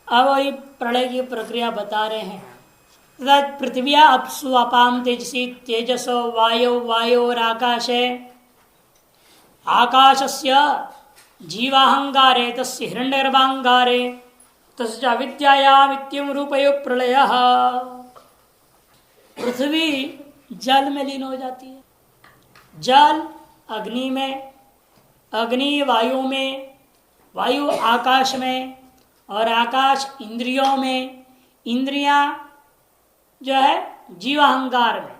अब वही प्रलय की प्रक्रिया बता रहे हैं। तथा पृथ्व्या अपसु अपाम तेजसी तेजसो वायो वायोराकाशे आकाशस्य जीवाहंगारे तस्य हिरण्यगर्भांगारे तस्य अविद्यायामित्यं रूपयो प्रलयः। पृथ्वी जल में लीन हो जाती है, जल अग्नि में, अग्नि वायु में, वायु आकाश में और आकाश इंद्रियों में, इंद्रियां जो है जीवाहंकार में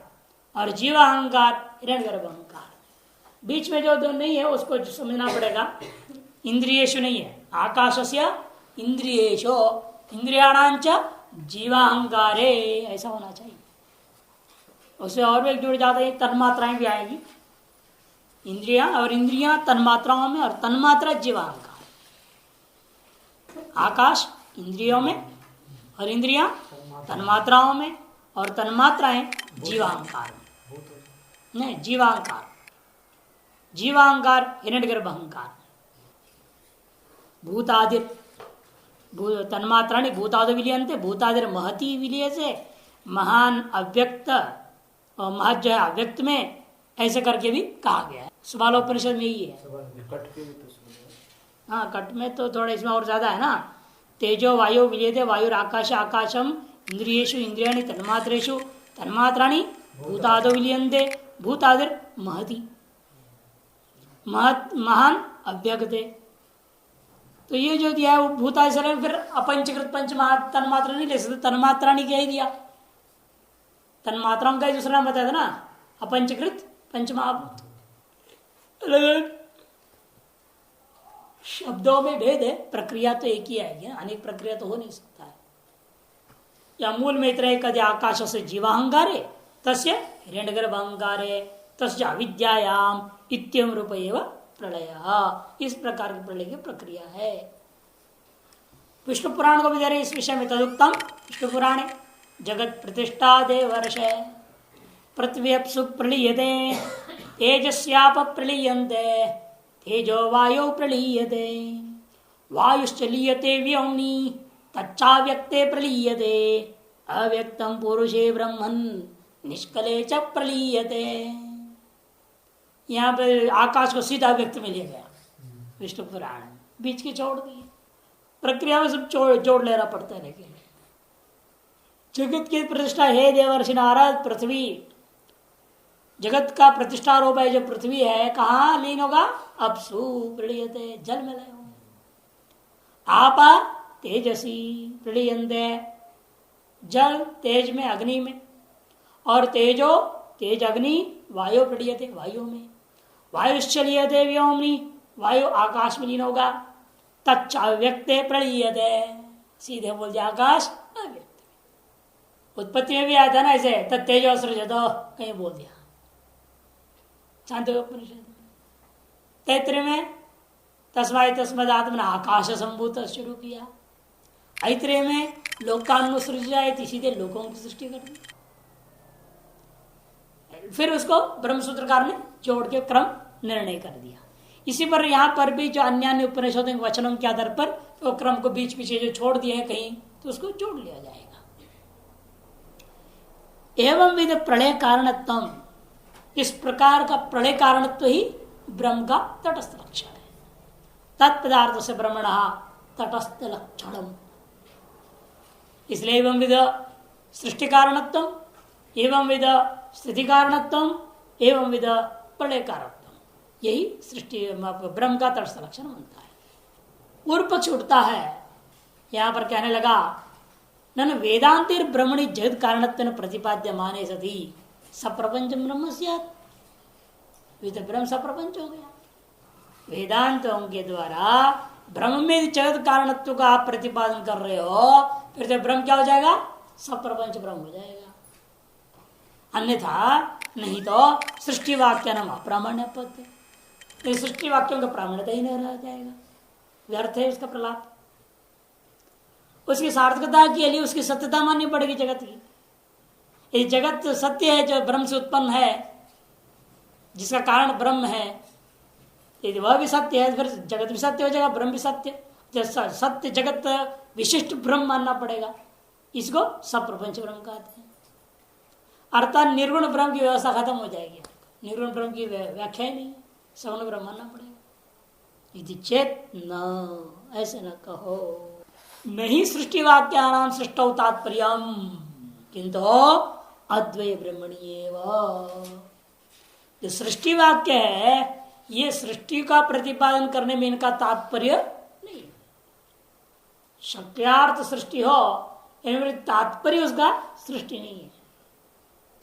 और जीवाहंकार हिरण्यगर्भ अहंकार। बीच में जो दो नहीं है उसको समझना पड़ेगा। इंद्रियेषु नहीं है, आकाशस्य इंद्रियेषु इंद्रियाणांच जीवाहंकारे ऐसा होना चाहिए। उससे और भी जुड़ जाता है, तन्मात्राएं भी आएगी। इंद्रियां और इंद्रियां तन्मात्राओं में और तन्मात्रा जीवाहंकार। आकाश इंद्रियों में और इंद्रियां तन्मात्राओं में और तन्मात्राएं जीवाहंकार में। नहीं, जीवाहंकार, जीवाहंकार हिरण्यगर्भ अहंकार। भूतादिर तन्मात्राणि भूतादि विलीयन्ते, भूतादिर महती विलीय से महान अव्यक्त और महत जो है अव्यक्त में, ऐसे करके भी कहा गया है। सुबालोपनिषद में यही है। हाँ, कट में तो थोड़ा इसमें और ज्यादा है ना। तेजो वायु विलीयते वायुर आकाश आकाशम इंद्रियेषु इंद्रियाणि तन्मात्रेषु तन्मात्राणि भूतादो विलीयन्ते भूतादिर महती महत महान अव्यक्ते। तो ये जो दिया है वो भूता से फिर अपंचकृत पंच तन्मात्रा नहीं ले सकते, तन्मात्रा नहीं कह दिया। तन्मात्राओं का दूसरा नाम बताया था ना, अपंचकृत पंचमहाभूत। शब्दों में भेद है, प्रक्रिया तो एक ही आएगी, अनेक प्रक्रिया तो हो नहीं सकता है। या मूल में इतना कद आकाश से जीवाहंगारे तस्य हिरण्यगर्भांगारे तस्य अविद्यायाम इत्यम रूप प्रलय। इस प्रकार की प्रलय की प्रक्रिया है। विष्णु पुराण को भी दे रहे इस विषय में। तदुक्तम विष्णु पुराणे जगत प्रतिष्ठा देवर्ष पृथ्व्यप्सु प्रलीयते तेजस्याप प्रलीयन्ते तेजो वायो प्रलीयते वायुश्च लीयते व्योम्नि तच्चाव्यक्ते प्रलीयते अव्यक्तम पुरुषे ब्रह्मन् निष्कले च प्रलीयते। यहाँ पे आकाश को सीधा व्यक्त में लिया गया विष्णु पुराण, बीच की छोड़ दी। प्रक्रिया में सब जोड़ लेना पड़ता है। लेकिन जगत की प्रतिष्ठा हे देवर्षि नारद, पृथ्वी जगत का प्रतिष्ठा रूप है जो पृथ्वी है, कहाँ लीन होगा? अपसु प्रलीयते, जल में लय होंगे। आपा तेजसी प्रलीयन्ते, जल तेज में अग्नि में, और तेजो तेज अग्नि वायु प्रलीयते, वायु में, वायुश्चलीयते व्योम्नि, वायु आकाश में लीन होगा। तच्च अव्यक्ते प्रलीयते, सीधे बोल दिया आकाश अव्यक्त। उत्पत्ति में भी आया था ना ऐसे, तत्तेजो सृजतो, कहीं बोल दिया। चांदोपनिषद में तैत्तिरीय में तस्माय तस्मद आत्मन आकाश संभूत शुरू किया। ऐत्रेय में लोकानुसृजायति, सीधे लोगों की सृष्टि कर दी। फिर उसको ब्रह्मसूत्रकार ने जोड़ के क्रम निर्णय कर दिया। इसी पर यहाँ पर भी जो अन्य उपनिषदों के वचनों के आधार पर तो क्रम को बीच पीछे जो छोड़ दिए हैं कहीं, तो उसको जोड़ लिया जाएगा। एवं विध प्रलय कारणत्वम, इस प्रकार का प्रलय कारणत्व ही ब्रह्म का तटस्थ लक्षण है। तत्पदार्थ से ब्रह्मण तटस्थ लक्षणम, इसलिए एवं विध सृष्टि कारणत्व, एवं विध स्थिति कारणत्व, एवं विध प्रलय कारणत्व, यही सृष्टि ब्रह्म का तटस्थ लक्षण बनता है। पूर्व पक्ष उठता है, यहां पर कहने लगा नन वेदांतिर ब्रह्मणि जगत कारणत्व प्रतिपाद्य माने सती सप्रपंच ब्रह्म स्यात्, ब्रह्म सप्रपंच हो गया। वेदांतों के द्वारा ब्रह्म में जगत कारणत्व का आप प्रतिपादन कर रहे हो, फिर तो ब्रह्म क्या हो जाएगा? सप्रपंच ब्रह्म हो जाएगा। अन्यथा नहीं तो सृष्टि वाक्य नाम अप्रामाण्य पद, तो सृष्टि वाक्यों का प्रामाण्यता ही नहीं रह जाएगा, व्यर्थ है उसका प्रलाप। उसकी सार्थकता के लिए उसकी सत्यता माननी पड़ेगी जगत की। ये जगत सत्य है जो ब्रह्म से उत्पन्न है, जिसका कारण ब्रह्म है, यदि वह भी सत्य है फिर जगत भी सत्य हो जाएगा, ब्रह्म भी सत्य। जैसा सत्य जगत विशिष्ट ब्रह्म मानना पड़ेगा, इसको सप्रपंच ब्रह्म कहते हैं। अर्थात निर्गुण ब्रह्म की व्यवस्था खत्म हो जाएगी, निर्गुण ब्रह्म की व्याख्या ही नहीं, सगुण ब्रह्म मानना पड़ेगा। यदि चेत न, ऐसे न कहो। नहीं सृष्टि वाक्यानाम सृष्टौ तात्पर्यम किंतु अद्वय ब्रह्मणीय। जो सृष्टि वाक्य है ये सृष्टि का प्रतिपादन करने में इनका तात्पर्य नहीं। शक्यार्थ सृष्टि हो, तात्पर्य उसका सृष्टि नहीं है।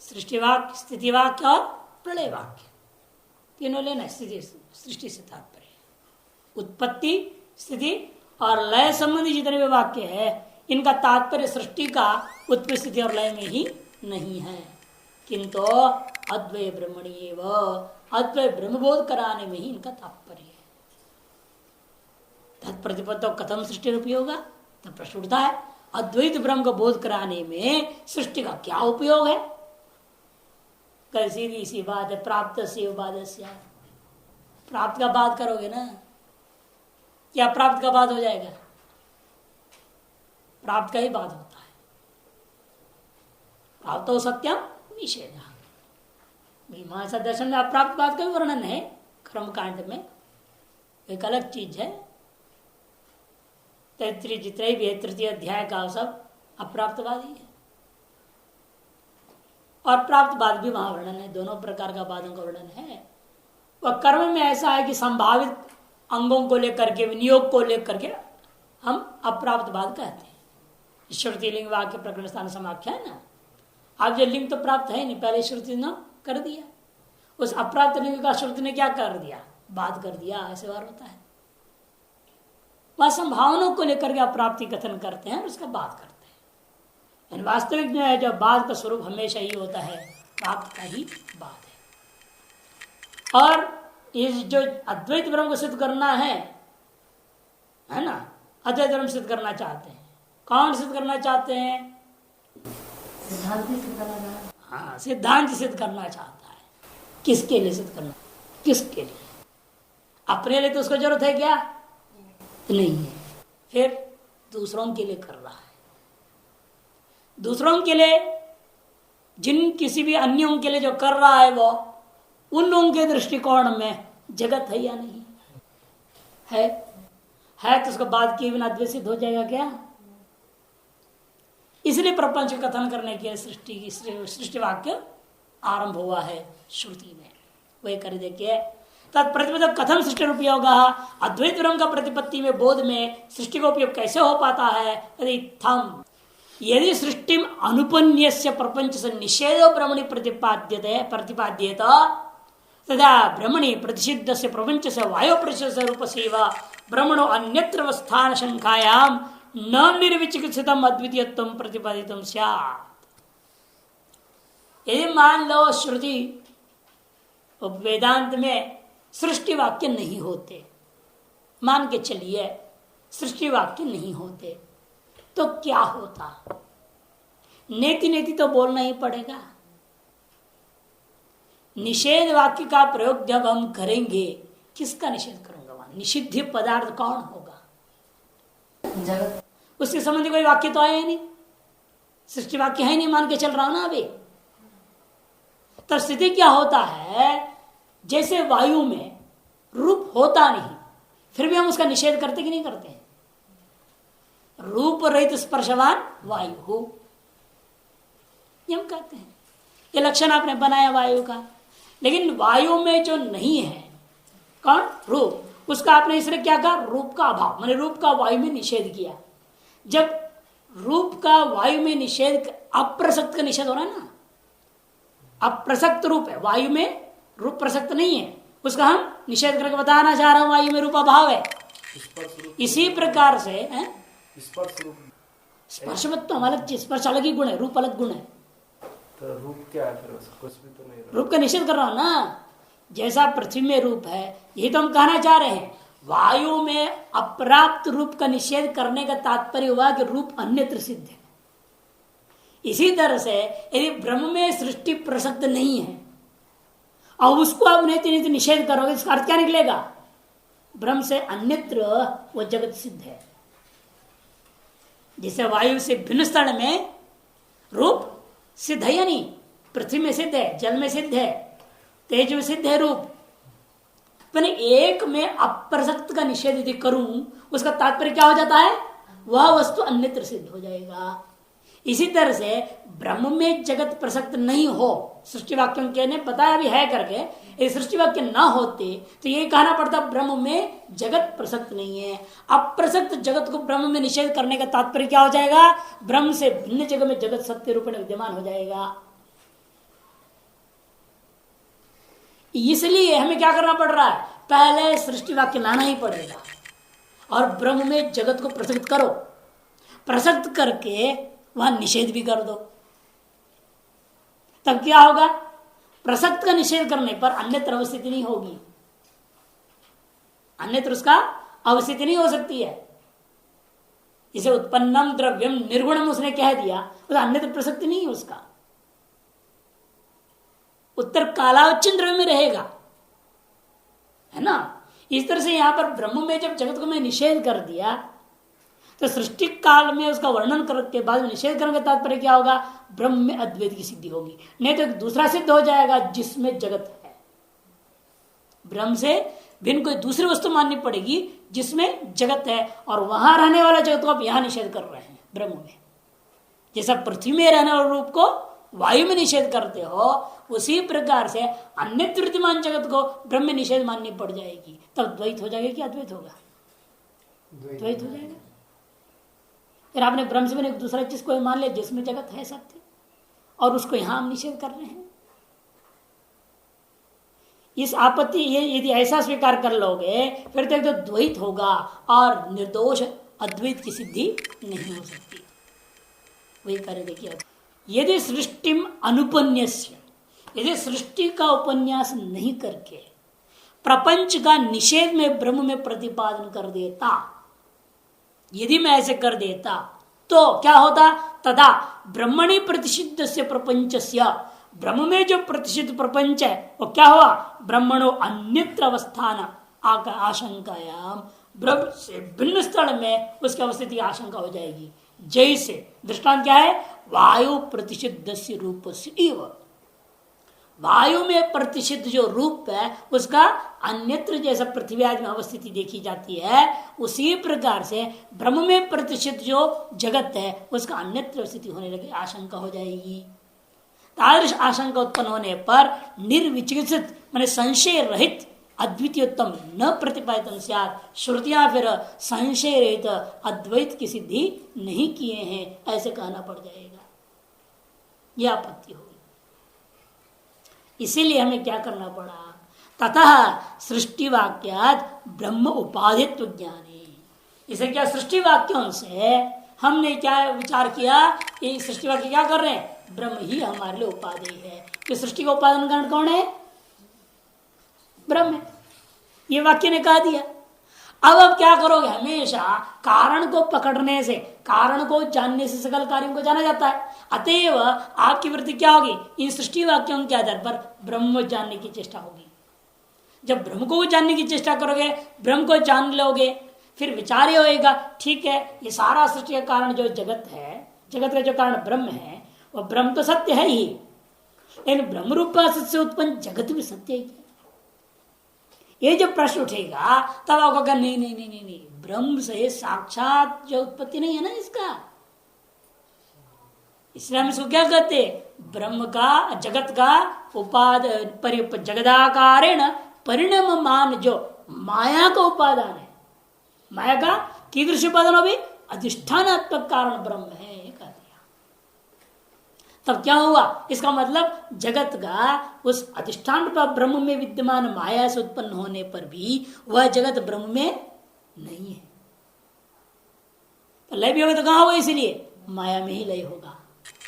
सृष्टि वाक्य, स्थिति वाक्य और प्रलय वाक्य तीनों लेना। स्थिति सृष्टि से तात्पर्य उत्पत्ति, स्थिति और लय संबंधी जितने भी वाक्य है इनका तात्पर्य सृष्टि का उत्पत्ति, स्थिति और लय में ही नहीं है, किंतु अद्वय ब्रह्मणीय, अद्वय ब्रह्मबोध कराने में ही इनका तात्पर्य है। तत्प्रतिपत्तो कथम सृष्टि उपयोग, तब प्रश्न उठता है अद्वैत ब्रह्म को बोध कराने में सृष्टि का क्या उपयोग है। कल सीधी सी बात है, प्राप्त से उपादस्य, प्राप्त का बात करोगे ना, क्या प्राप्त का बात हो जाएगा? प्राप्त का ही बात होता है। प्राप्त हो सत्यम निषेध, मीमांसा दर्शन में अप्राप्त बात का भी वर्णन है कर्मकांड में, एक अलग चीज है। तैतृय जितने भी है तृतीय अध्याय का सब अप्राप्तवादी है, और प्राप्तवाद भी वहां वर्णन है। दोनों प्रकार का बातों का वर्णन है। वह कर्म में ऐसा है कि संभावित अंगों को लेकर के, विनियोग को लेकर के हम अप्राप्तवाद कहते हैं। श्रुति लिंग वाक्य प्रकरण स्थान समाख्या है ना, अब जो लिंग तो प्राप्त है नहीं, पहले श्रुति ने कर दिया, उस अप्राप्त लिंग का श्रुति ने क्या कर दिया? बात कर दिया। ऐसे बार होता है, वह संभावनाओं को लेकर के अप्राप्ति कथन करते हैं और उसका बात करते हैं। वास्तविक जो है, जो बात का स्वरूप हमेशा ही होता है, प्राप्त का ही बात है। और इस जो अद्वैत ब्रह्म को सिद्ध करना है ना, अद्वैत ब्रह्म सिद्ध करना चाहते हैं। कौन सिद्ध करना चाहते हैं? हाँ, सिद्धांत सिद्ध करना चाहता है। किसके लिए सिद्ध करना? किसके लिए? अपने लिए तो उसको जरूरत है क्या? नहीं है। फिर दूसरों के लिए कर रहा है। दूसरों के लिए, जिन किसी भी अन्यों के लिए जो कर रहा है, वो उन लोगों के दृष्टिकोण में जगत है या नहीं है तो उसको बात किए बिना अद्वैत सिद्ध हो जाएगा क्या? इसलिए प्रपंच कथन करने के सृष्टि वाक्य आरंभ हुआ है श्रुति में। वही कर देखिए, तत्प्रतिपद कथम सृष्टि उपयोग, अद्वैत ब्रह्म का प्रतिपत्ति में बोध में सृष्टि का उपयोग कैसे हो पाता है? यदि सृष्टि अनुपन्यस्य प्रपंच से निषेधो ब्रह्मणि प्रतिपाद्येत तदा ब्रह्मणि प्रतिषिद्ध से प्रपंच से वायु प्रतिषिद्ध रूप से ब्रह्मणो अन्यत्र स्थान शंखायाम न निर्विचिकित्सितम अद्वितीयत्वम प्रतिपादितम स्यात्। यदि मान लो श्रुति वेदांत में सृष्टि वाक्य नहीं होते, मान के चलिए सृष्टि वाक्य नहीं होते, तो क्या होता? नेति नेति तो बोलना ही पड़ेगा। निषेध वाक्य का प्रयोग जब हम करेंगे, किसका निषेध करूंगा? वहां निषिद्ध पदार्थ कौन होगा? जगत। उसके संबंधी कोई वाक्य तो आया ही नहीं, सृष्टि वाक्य है नहीं, मान के चल रहा हूं ना अभी। तब स्थिति क्या होता है? जैसे वायु में रूप होता नहीं, फिर भी हम उसका निषेध करते कि नहीं करते? रूप रहित स्पर्शवान वायु हो, ये हम कहते हैं। ये लक्षण आपने बनाया वायु का, लेकिन वायु में जो नहीं है कौन? रूप। उसका आपने इसलिए क्या कहा? रूप का अभाव, माने रूप का वायु में निषेध किया। जब रूप का वायु में निषेध, अप्रसक्त का निषेध हो रहा है ना, अप्रसक्त रूप है, वायु में रूप प्रसक्त नहीं है, उसका हम निषेध करके बताना चाह रहा हूं वायु में रूप अभाव है। इसी प्रकार से स्पर्शवत्व अलग चीज, स्पर्श अलग ही गुण है, रूप अलग गुण है। तो रूप क्या है? फिर कुछ भी तो नहीं, रूप का निषेध कर रहा हूं ना। जैसा पृथ्वी में रूप है, यही तो हम कहना चाह रहे हैं। वायु में अप्राप्त रूप का निषेध करने का तात्पर्य हुआ कि रूप अन्यत्र सिद्ध है। इसी तरह से यदि ब्रह्म में सृष्टि प्रसक्त नहीं है और उसको आप निषेध करोगे, इसका अर्थ क्या निकलेगा? ब्रह्म से अन्यत्र वो जगत सिद्ध है। जैसे वायु से भिन्न स्थल में रूप सिद्ध है या नहीं, पृथ्वी में सिद्ध है, जल में सिद्ध है, तेज में सिद्ध है रूप। मैंने एक में अप्रसक्त का निषेध यदि करूं, उसका तात्पर्य क्या हो जाता है, वह वस्तु अन्यत्र सिद्ध हो जाएगा। इसी तरह से ब्रह्म में जगत प्रसक्त नहीं हो, सृष्टि वाक्यों के ने बताया भी है करके, ये सृष्टि वाक्य ना होते तो ये कहना पड़ता ब्रह्म में जगत प्रसक्त नहीं है। अप्रसक्त जगत को ब्रह्म में निषेध करने का तात्पर्य क्या हो जाएगा, ब्रह्म से भिन्न जगह में जगत सत्य रूप में विद्यमान हो जाएगा। इसलिए हमें क्या करना पड़ रहा है, पहले सृष्टि वाक्य लाना ही पड़ेगा और ब्रह्म में जगत को प्रसक्त करो, प्रसक्त करके वहां निषेध भी कर दो। तब क्या होगा, प्रसक्त का निषेध करने पर अन्यत्र अवस्थिति नहीं होगी, अन्यत्र उसका अवस्थिति नहीं हो सकती है। इसे उत्पन्नम द्रव्यम निर्गुणम उसने कह दिया, तो अन्यत्र प्रसक्ति नहीं है उसका, उत्तर कालावच्छिन्न द्रव्य में रहेगा, है ना। इस तरह से यहां पर ब्रह्म में जब जगत को मैं निषेध कर दिया तो सृष्टि काल में उसका वर्णन करने के बाद निषेध करने का तात्पर्य क्या होगा, ब्रह्म में अद्वैत की सिद्धि होगी। नहीं तो दूसरा सिद्ध हो जाएगा जिसमें जगत है, ब्रह्म से भिन्न कोई दूसरी वस्तु माननी पड़ेगी जिसमें जगत है, और वहां रहने वाला जगत को आप यहां निषेध कर रहे हैं ब्रह्म में। जैसा पृथ्वी में रहने वाले रूप को वायु में निषेध करते हो, उसी प्रकार से अन्य विद्यमान जगत को ब्रह्म में निषेध माननी पड़ जाएगी। तब द्वैत हो जाएगा कि अद्वैत होगा, द्वैत हो जाएगा। फिर आपने ब्रह्म से मैंने एक दूसरा चीज को मान लिया जिसमें जगत है सत्य, और उसको यहां हम निषेध कर रहे हैं। इस आपत्ति ये यदि ऐसा स्वीकार कर लोगे फिर तो एक तो द्वैत होगा और निर्दोष अद्वैत की सिद्धि नहीं हो सकती। वही कार्य देखिए, यदि सृष्टिम अनुपन्यास्य, यदि सृष्टि का उपन्यास नहीं करके प्रपंच का निषेध में ब्रह्म में प्रतिपादन कर देता, यदि मैं ऐसे कर देता तो क्या होता, तदा ब्रह्मणि प्रतिषिद्ध से प्रपंचस्य, ब्रह्म में जो प्रतिषिद्ध प्रपंच है वो क्या हुआ, ब्रह्मणो अन्यत्र अवस्थान आशंकायाम, ब्रह्म से भिन्न स्थल में उसकी अवस्थिति की आशंका हो जाएगी। जैसे दृष्टांत क्या है, वायु प्रतिषिद्ध से रूप से, वायु में प्रतिषिद्ध जो रूप है उसका अन्यत्र जैसा पृथ्वी आदि में अवस्थिति देखी जाती है, उसी प्रकार से ब्रह्म में प्रतिषिद्ध जो जगत है उसका अन्यत्र स्थिति होने लगी आशंका हो जाएगी। तादृश आशंका उत्पन्न होने पर निर्विचिकित्सित माने संशय रहित अद्वितीयोत्तम न प्रतिपादित स्यात्, श्रुतियां फिर संशय रहित अद्वैत की सिद्धि नहीं किए हैं ऐसे कहना पड़ जाएगा, यह आपत्ति होगी। इसीलिए हमें क्या करना पड़ा, ततः सृष्टि वाक्यात ब्रह्म उपाधित्व ज्ञाने, इसे क्या सृष्टि वाक्यों से हमने क्या विचार किया कि सृष्टि वाक्य क्या कर रहे हैं, ब्रह्म ही हमारे लिए उपाधि है, कि सृष्टि का उपादान कारण कौन है, ब्रह्म है, ये वाक्य ने कहा दिया। अब क्या करोगे, हमेशा कारण को पकड़ने से, कारण को जानने से सकल कार्यों को जाना जाता है। अतएव आपकी वृत्ति क्या होगी, इन सृष्टि वाक्यों के आधार पर ब्रह्म जानने की चेष्टा होगी। जब ब्रह्म को जानने की चेष्टा करोगे, ब्रह्म को जान लोगे, फिर विचार ही होएगा, ठीक है ये सारा सृष्टि का कारण जो जगत है, जगत का जो कारण ब्रह्म है, वह ब्रह्म तो सत्य है ही, लेकिन ब्रह्म रूप से उत्पन्न जगत भी सत्य है। ये जब प्रश्न उठेगा तब आपको कहा नहीं नहीं नहीं नहीं नहीं, ब्रह्म से साक्षात जो उत्पत्ति नहीं है ना इसका, इसलिए हम इसको क्या कहते, ब्रह्म का जगत का उपाद जगदाकारेण परिणाम मान जो माया का उपादान है, माया का कीदृश उपादान हो भी अधिष्ठानात्मक कारण ब्रह्म है कह दिया। तब क्या हुआ, इसका मतलब जगत का उस अधिष्ठान पर ब्रह्म में विद्यमान माया से उत्पन्न होने पर भी वह जगत ब्रह्म में नहीं है। तो लय भी होगा तो कहां होगा, इसीलिए माया में ही लय होगा।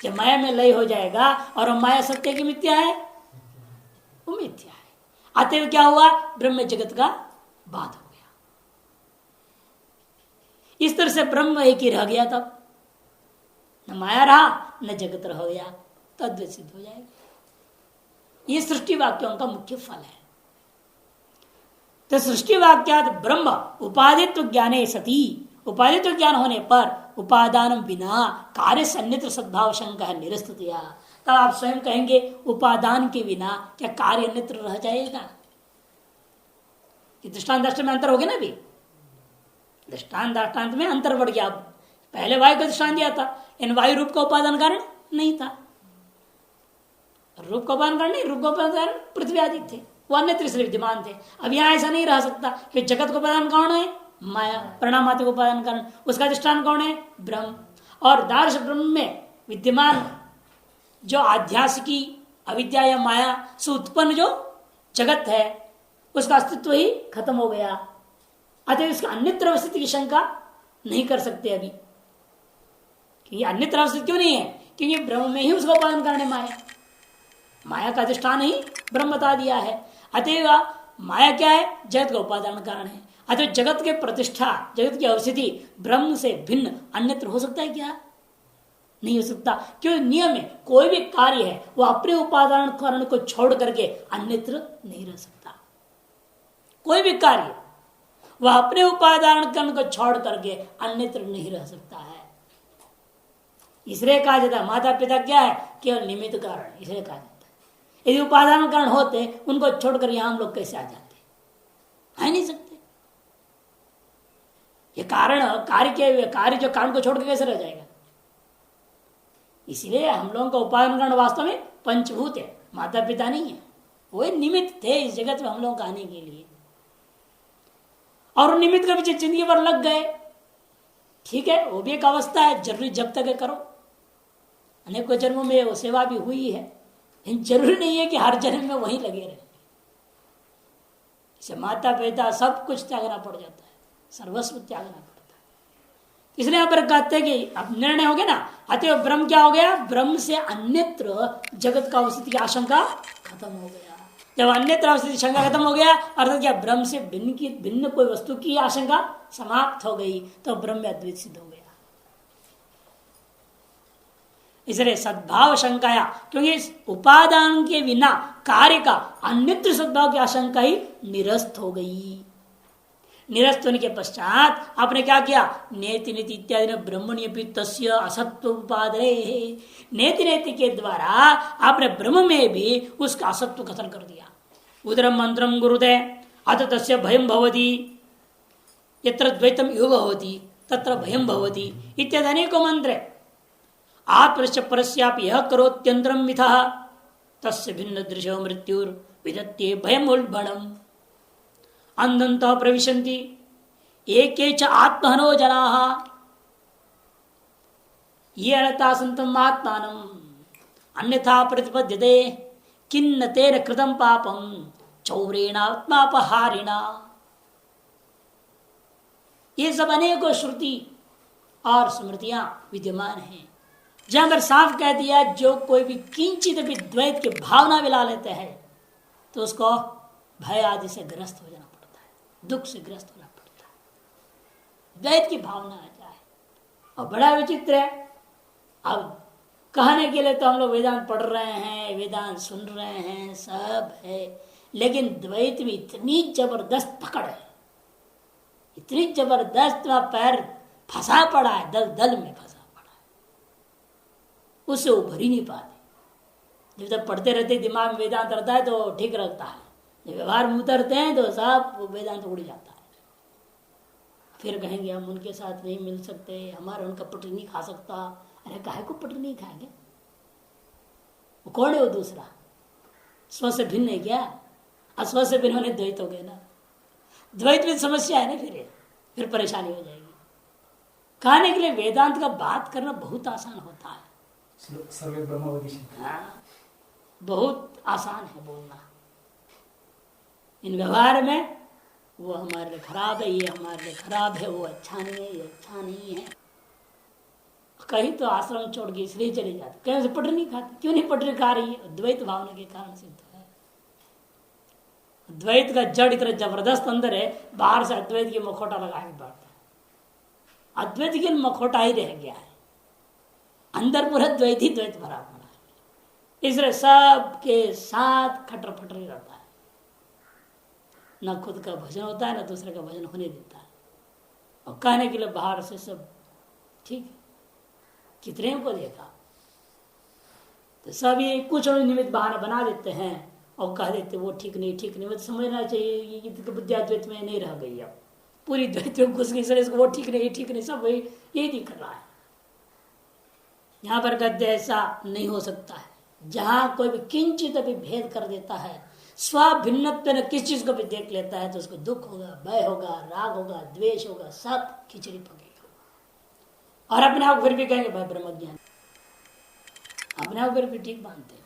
जब माया में लय हो जाएगा और माया सत्य की मिथ्या है, वो मिथ्या है, अतएव क्या हुआ, ब्रह्म जगत का बाध हो गया। इस तरह से ब्रह्म एक ही रह गया, तब न माया रहा न जगत रह गया, तो अद्वैत सिद्ध हो जाएगा। ये सृष्टि वाक्यों का मुख्य फल है। तो सृष्टि वाक्यात ब्रह्म उपाधित्व ज्ञाने सती, उपाधित्व ज्ञान होने पर उपादान बिना कार्य सन्नित्र सद्भाव शंका है निरस्तया। तब आप स्वयं कहेंगे उपादान के बिना क्या कार्य अन्यत्र रह जाएगा? दृष्टांत दृष्टांत में अंतर हो गया ना। भी दृष्टांत दृष्टांत में अंतर बढ़ गया। पहले वायु का दृष्टांत दिया था, इन वायु रूप का उपादान कारण नहीं था। रूप का उपादान कारण नहीं, रूप का उपादान कारण पृथ्वी आदि थे, वो अन्य तीसरे विद्यमान थे। अब यहाँ ऐसा नहीं रह सकता कि जगत को उपादान कौन है? माया, परिणामात्मक उपादान कारण। उसका दृष्टांत कौन है? ब्रह्म। और दार्श ब्रह्म में विद्यमान जो आध्यासिकी अविद्या या माया से उत्पन्न जो जगत है उसका अस्तित्व ही खत्म हो गया। अतः इसका अन्यत्र अवस्थिति की शंका नहीं कर सकते अभी। क्योंकि अन्यत्र अवस्थित क्यों नहीं है? क्योंकि ब्रह्म में ही उसका उपादान कारण है माया। माया का अधिष्ठान ही ब्रह्म बता दिया है। अतएव माया क्या है? जगत का उपादान कारण है। अतः जगत के प्रतिष्ठा, जगत की अवस्थिति ब्रह्म से भिन्न अन्यत्र हो सकता है क्या? नहीं हो सकता। क्यों? नियम है कोई भी कार्य है वो अपने उपादान कारण को छोड़ करके अन्यत्र नहीं रह सकता। कोई भी कार्य वह अपने उपादान कारण को छोड़ करके अन्यत्र नहीं रह सकता है। इसलिए कहा जाता है माता पिता क्या है? केवल निमित्त कारण। इसलिए कहा जाता है यदि उपादान कारण होते उनको छोड़कर यहां हम लोग कैसे आ जाते? आ नहीं सकते। ये कारण कार्य जो कारण को छोड़कर कैसे रह जाएगा? इसलिए हम लोगों का उपादान कारण वास्तव में पंचभूत है, माता पिता नहीं है। वो निमित्त थे इस जगत में हम लोगों को आने के लिए, और निमित्त के पीछे जिंदगी भर लग गए। ठीक है, वो भी एक अवस्था है, जरूरी जब तक है करो। अनेकों जन्मों में वो सेवा भी हुई है, लेकिन जरूरी नहीं है कि हर जन्म में वहीं लगे रहे। इसे माता पिता सब कुछ त्यागना पड़ जाता है, सर्वस्व त्यागना पड़ता है। इसलिए यहां पर कहते हैं कि अब निर्णय हो गया ना, अतएव ब्रह्म क्या हो गया? ब्रह्म से अन्यत्र जगत का अवस्थिति की आशंका खत्म हो गया। जब अन्यत्र अवस्थिति शंका खत्म हो गया, अर्थात क्या ब्रह्म से भिन्न कोई वस्तु की आशंका समाप्त हो गई, तो ब्रह्म में अद्वैत सिद्ध हो गया। इसलिए सद्भाव शंकाया, क्योंकि इस उपादान के बिना कार्य का अन्यत्र सद्भाव की आशंका ही निरस्त हो गई। निरस्त होने के पश्चात आपने क्या किया? नेति नेति इत्यादि ने ब्रह्मण्यपि तस्य असत्व उपादरे, नेति नेति के द्वारा आपने ब्रह्म में भी उसका असत्व कथन कर दिया। उदरम मंत्रम गुरुते अत तस्य भयम भवति, यत्र द्वैतम युव भवति तत्र भयम भवति इत्यादि अनेकों मंत्र। आत्मश्च परस्यापि यह करोत्यंतरम मिथः तस्य भिन्न दृश्यो मृत्युर विदत्ते भयम उल्बणम अंधंतः प्रविशन्ति एके च आत्महनो जनाः ये अनता संतम आत्मानम अन्यथा प्रतिपद्यते किन्न तेन कृतं पापम चौरेणात्मापहारिणा। ये सब अनेकों श्रुति और स्मृतियां विद्यमान हैं, जहां पर साफ कह दिया जो कोई भी किंचित भी द्वैत की भावना मिला लेते हैं तो उसको भय आदि से ग्रस्त हो जाना पड़ता है, दुख से ग्रस्त होना पड़ता है, द्वैत की भावना आ जाए। और बड़ा विचित्र है, अब कहने के लिए तो हम लोग वेदांत पढ़ रहे हैं, वेदांत सुन रहे हैं, सब है, लेकिन द्वैत में इतनी जबरदस्त पकड़ है, इतनी जबरदस्त पैर फंसा पड़ा है, दल दल में फंसा पड़ा है, उससे उभर ही नहीं पाते। जब तक पढ़ते रहते दिमाग में वेदांत रहता है तो ठीक रहता है, जब व्यवहार में उतरते हैं तो सब वेदांत उड़ जाता है। फिर कहेंगे हम उनके साथ नहीं मिल सकते, हमारा उनका पटरी नहीं खा सकता। अरे काहे को पटरी नहीं खाएंगे? वो कौन है वो दूसरा? स्व से भिन्न है क्या? अस्व से भिन्न होने द्वैत हो गए ना, द्वैत में समस्या है ना, फिर परेशानी हो जाएगी। कहने के लिए वेदांत का बात करना बहुत आसान होता है, सर्वे ब्रह्मवदि, हाँ, बहुत आसान है बोलना। इन व्यवहार में वो हमारे लिए खराब है, ये हमारे लिए खराब है, वो अच्छा नहीं है, ये अच्छा नहीं है। कहीं तो आश्रम छोड़ के इसलिए चले जाते, कहीं से पटरी नहीं खाते। क्यों नहीं पटरी खा रही है? द्वैत भावना के कारण सिद्ध है। द्वैत का जड़ इतना जबरदस्त अंदर है, बाहर से अद्वैत की मखोटा लगा के बैठता है, अद्वैत की मखोटा ही रह गया है, अंदर पूरा द्वैत ही द्वैत भरा पड़ा है। इसलिए सबके साथ खटर फटर रहता है, न खुद का भजन होता है, न दूसरे का भजन होने देता है। और कहने के लिए बाहर से सब ठीक है, कितने को देखा, तो सब ये कुछ निमित्त बहाना बना देते हैं और कह देते वो ठीक नहीं ठीक नहीं। वो तो समझना चाहिए ये बुद्धि अद्वैत में नहीं रह गई, अब पूरी द्वैत में घुस गई, इसको वो ठीक नहीं सब वही यही दिख रहा है। यहाँ पर कहते ऐसा नहीं हो सकता है। जहां कोई भी किंचित अभी भेद कर देता है, स्वभिन्नत्व न किस चीज को भी देख लेता है, तो उसको दुख होगा, भय होगा, राग होगा, द्वेष होगा, सब खिचड़ी पकेगी। और अपने आप फिर भी कहेंगे भाई ब्रह्मज्ञान, अपने आप फिर भी ठीक मानते हैं।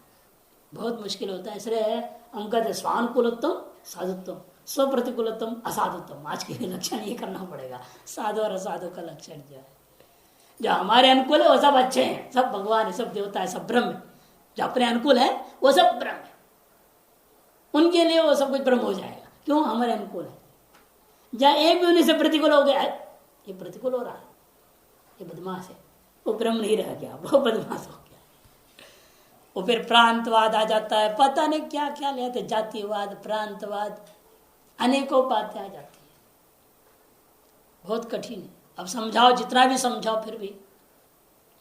बहुत मुश्किल होता है। इसलिए हम कहते स्वानुकूलत्म साधुत्व, स्वप्रतिकूलत्म असाधुत्व। आज के लक्षण ये करना पड़ेगा, साधु और असाधु का लक्षण जो है, जो हमारे अनुकूल है वो सब अच्छे हैं, सब भगवान है, सब देवता है, सब ब्रह्म है। जो अपने अनुकूल है वो सब ब्रह्म है, उनके लिए वो सब कुछ ब्रह्म हो जाएगा। क्यों? हमारे अनुकूल है। जहाँ एक भी उन्हीं से प्रतिकूल हो गया, ये प्रतिकूल हो रहा है, ये बदमाश है, वो ब्रह्म नहीं रह गया, वो बदमाश हो गया। वो फिर प्रांतवाद आ जाता है, पता नहीं क्या क्या ले आते, जातिवाद, प्रांतवाद, अनेकों बातें आ जाती है। बहुत कठिन है। अब समझाओ, जितना भी समझाओ फिर भी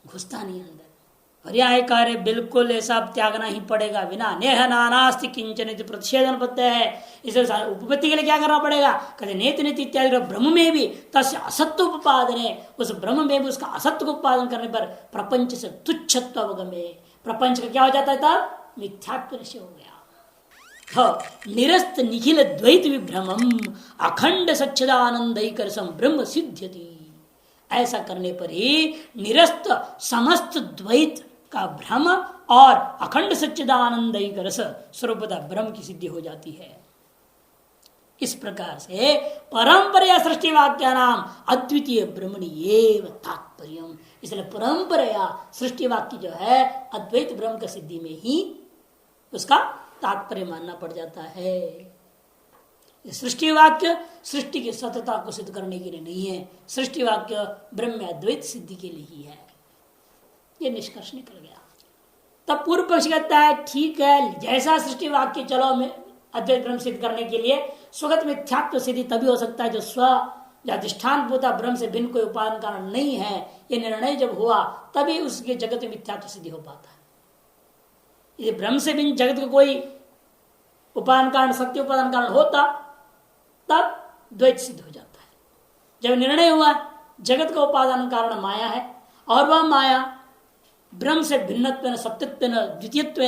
घुसता नहीं अंदर। और यह कार्य बिल्कुल ऐसा त्यागना ही पड़ेगा, बिना नेह नानास्ति किंचन प्रतिषेधन पत्य है। इसे उपपत्ति के लिए क्या करना पड़ेगा? कहते नेत नीति इत्यादि ब्रह्म में भी तस्य असत्व उपादन है, उस ब्रह्म में भी उसका असत्व को उत्पादन करने पर प्रपंच से तुच्छत्व अवगमे, प्रपंच का क्या हो जाता है? तब मिथ्यात्व निश्चय हो गया। निरस्त निखिल द्वैत विभ्रमम अखंड सच्चिदानंदैक रसम ब्रह्म सिद्ध्यति। ऐसा करने पर ही निरस्त समस्त द्वैत का भ्रम और अखंड सच्चिदानंदैक रस स्वरूपतः ब्रह्म की सिद्धि हो जाती है। इस प्रकार से परंपरा सृष्टि वाक्या नाम अद्वितीय ब्रह्मणि एव तात्पर्य। इसलिए परंपरा सृष्टि वाक्य जो है अद्वैत ब्रह्म का सिद्धि में ही उसका तात्पर्य मानना पड़ जाता है। सृष्टि वाक्य सृष्टि की सतता को सिद्ध करने के लिए नहीं है, सृष्टि वाक्य ब्रह्म अद्वैत सिद्धि के लिए ही है। यह निष्कर्ष निकल गया। तब पूर्व पक्ष कहता है ठीक है, जैसा सृष्टि वाक्य चलो मैं अद्वैत ब्रह्म सिद्ध करने के लिए स्वगत मिथ्यात्व सिद्धि तभी हो सकता है जो स्व अधिष्ठान भूता ब्रह्म से भिन्न कोई उपादान कारण नहीं है, ये निर्णय जब हुआ तभी उसके जगत में मिथ्यात्व सिद्धि हो पाता है। यदि ब्रह्म से भिन्न जगत का कोई उपादान कारण सत्य उपादान कारण होता तब द्वैत सिद्ध हो जाता है। जब निर्णय हुआ जगत का उपादान कारण माया है और वह माया ब्रह्म से भिन्नत्व सत्यत्व द्वितीयत्व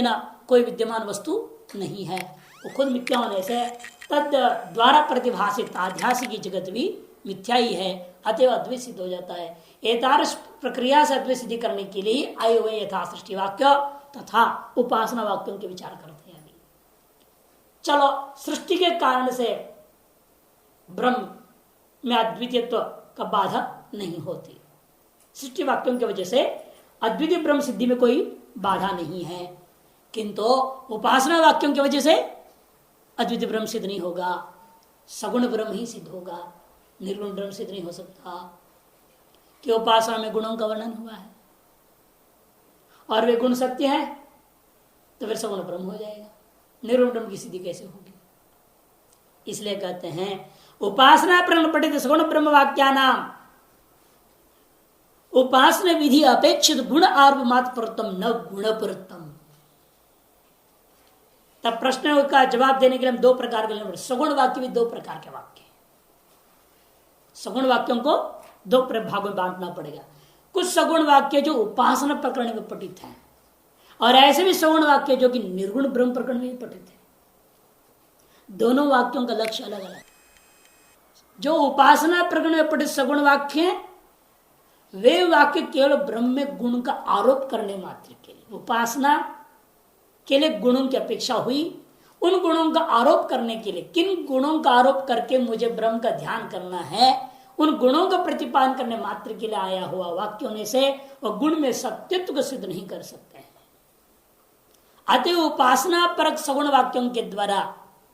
कोई विद्यमान वस्तु नहीं है, वो खुद मिथ्या होने से तद द्वारा प्रतिभाषित आध्यासिक जगत भी मिथ्या ही है, अतएव अद्वैत सिद्ध हो जाता है। एतादृश प्रक्रिया से अद्वैत सिद्धि करने के लिए आए हुए यथा सृष्टि वाक्य तथा उपासना वाक्यों के विचार करते हैं। अभी चलो, सृष्टि के कारण से ब्रह्म में अद्वितीयत्व का बाधा नहीं होती, सृष्टि वाक्यों की वजह से अद्वितीय ब्रह्म सिद्धि में कोई बाधा नहीं है, किंतु उपासना वाक्यों की वजह से अद्वितीय ब्रह्म सिद्ध नहीं होगा, सगुण ब्रह्म ही सिद्ध होगा, निर्गुण ब्रह्म सिद्ध नहीं हो सकता। कि उपासना में गुणों का वर्णन हुआ है और वे गुण सत्य है तो फिर सगुण ब्रह्म हो जाएगा, निर्गुण ब्रह्म की सिद्धि कैसे होगी? इसलिए कहते हैं उपासना प्रण पठित सगुण ब्रह्म वाक्या नाम उपासना विधि अपेक्षित गुण आरोप मात्र परतम न गुण परतम। तब प्रश्न का जवाब देने के लिए हम दो प्रकार के सगुण वाक्य भी दो प्रकार के वाक्य, सगुण वाक्यों को दो भागों में बांटना पड़ेगा। कुछ सगुण वाक्य जो उपासना प्रकरण में पठित है और ऐसे भी सगुण वाक्य जो कि निर्गुण ब्रह्म प्रकरण में पठित है। दोनों वाक्यों का लक्ष्य अलग अलग। जो उपासना प्रकरण में पठित सगुण वाक्य वे वाक्य केवल ब्रह्म में गुण का आरोप करने मात्र के लिए, उपासना के लिए गुणों की अपेक्षा हुई, उन गुणों का आरोप करने के लिए, किन गुणों का आरोप करके मुझे ब्रह्म का ध्यान करना है, उन गुणों का प्रतिपादन करने मात्र के लिए आया हुआ वाक्य होने से वह गुण में सत्यत्व को सिद्ध नहीं कर सकते हैं। अतः उपासना परक सगुण वाक्यों के द्वारा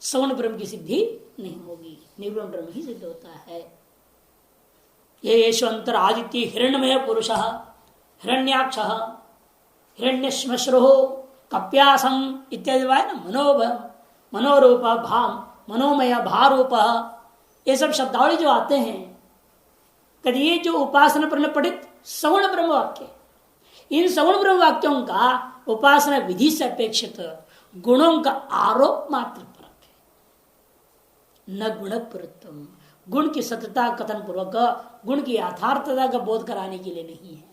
सगुण ब्रह्म की सिद्धि नहीं होगी, निर्गुण ब्रह्म ही सिद्ध होता है। ये यशवंतर आदित्य हिरण्यमय पुरुष हिरण्याक्ष हिरण्यश्मश्रु कप्यासम इत्यादि ना मनोरूप भाम मनोमय भारूप, ये सब शब्दावली जो आते हैं, कभी ये जो उपासना पर पठित सगुण ब्रह्म वाक्य, इन सगुण ब्रह्म वाक्यों का उपासना विधि से अपेक्षित गुणों का आरोप मात्र परक है, न गुण पुरुत्तम, गुण की सत्यता कथन पूर्वक गुण की यथार्थता का बोध कराने के लिए नहीं है।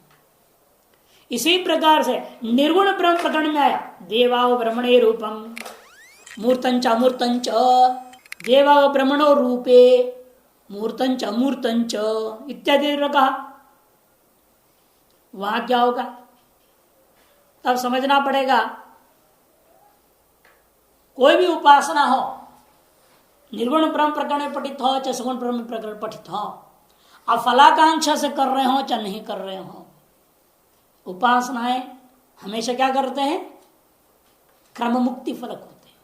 इसी प्रकार से निर्गुण ब्रह्म प्रकरण में आया, देवाव ब्रह्मणे रूपम मूर्तंच अमूर्तंच, देवाव ब्रह्मणो रूपे मूर्तंच अमूर्तंच इत्यादि कहा। वहां क्या होगा तब समझना पड़ेगा। कोई भी उपासना हो, निर्गुण ब्रह्म प्रकरण में पठित हो चाहे सगुण ब्रह्म प्रकरण पठित हो, आप फलाकांक्षा से कर रहे हो चाहे नहीं कर रहे हो, उपासनाएं हमेशा क्या करते हैं, क्रम मुक्ति फलक होते हैं।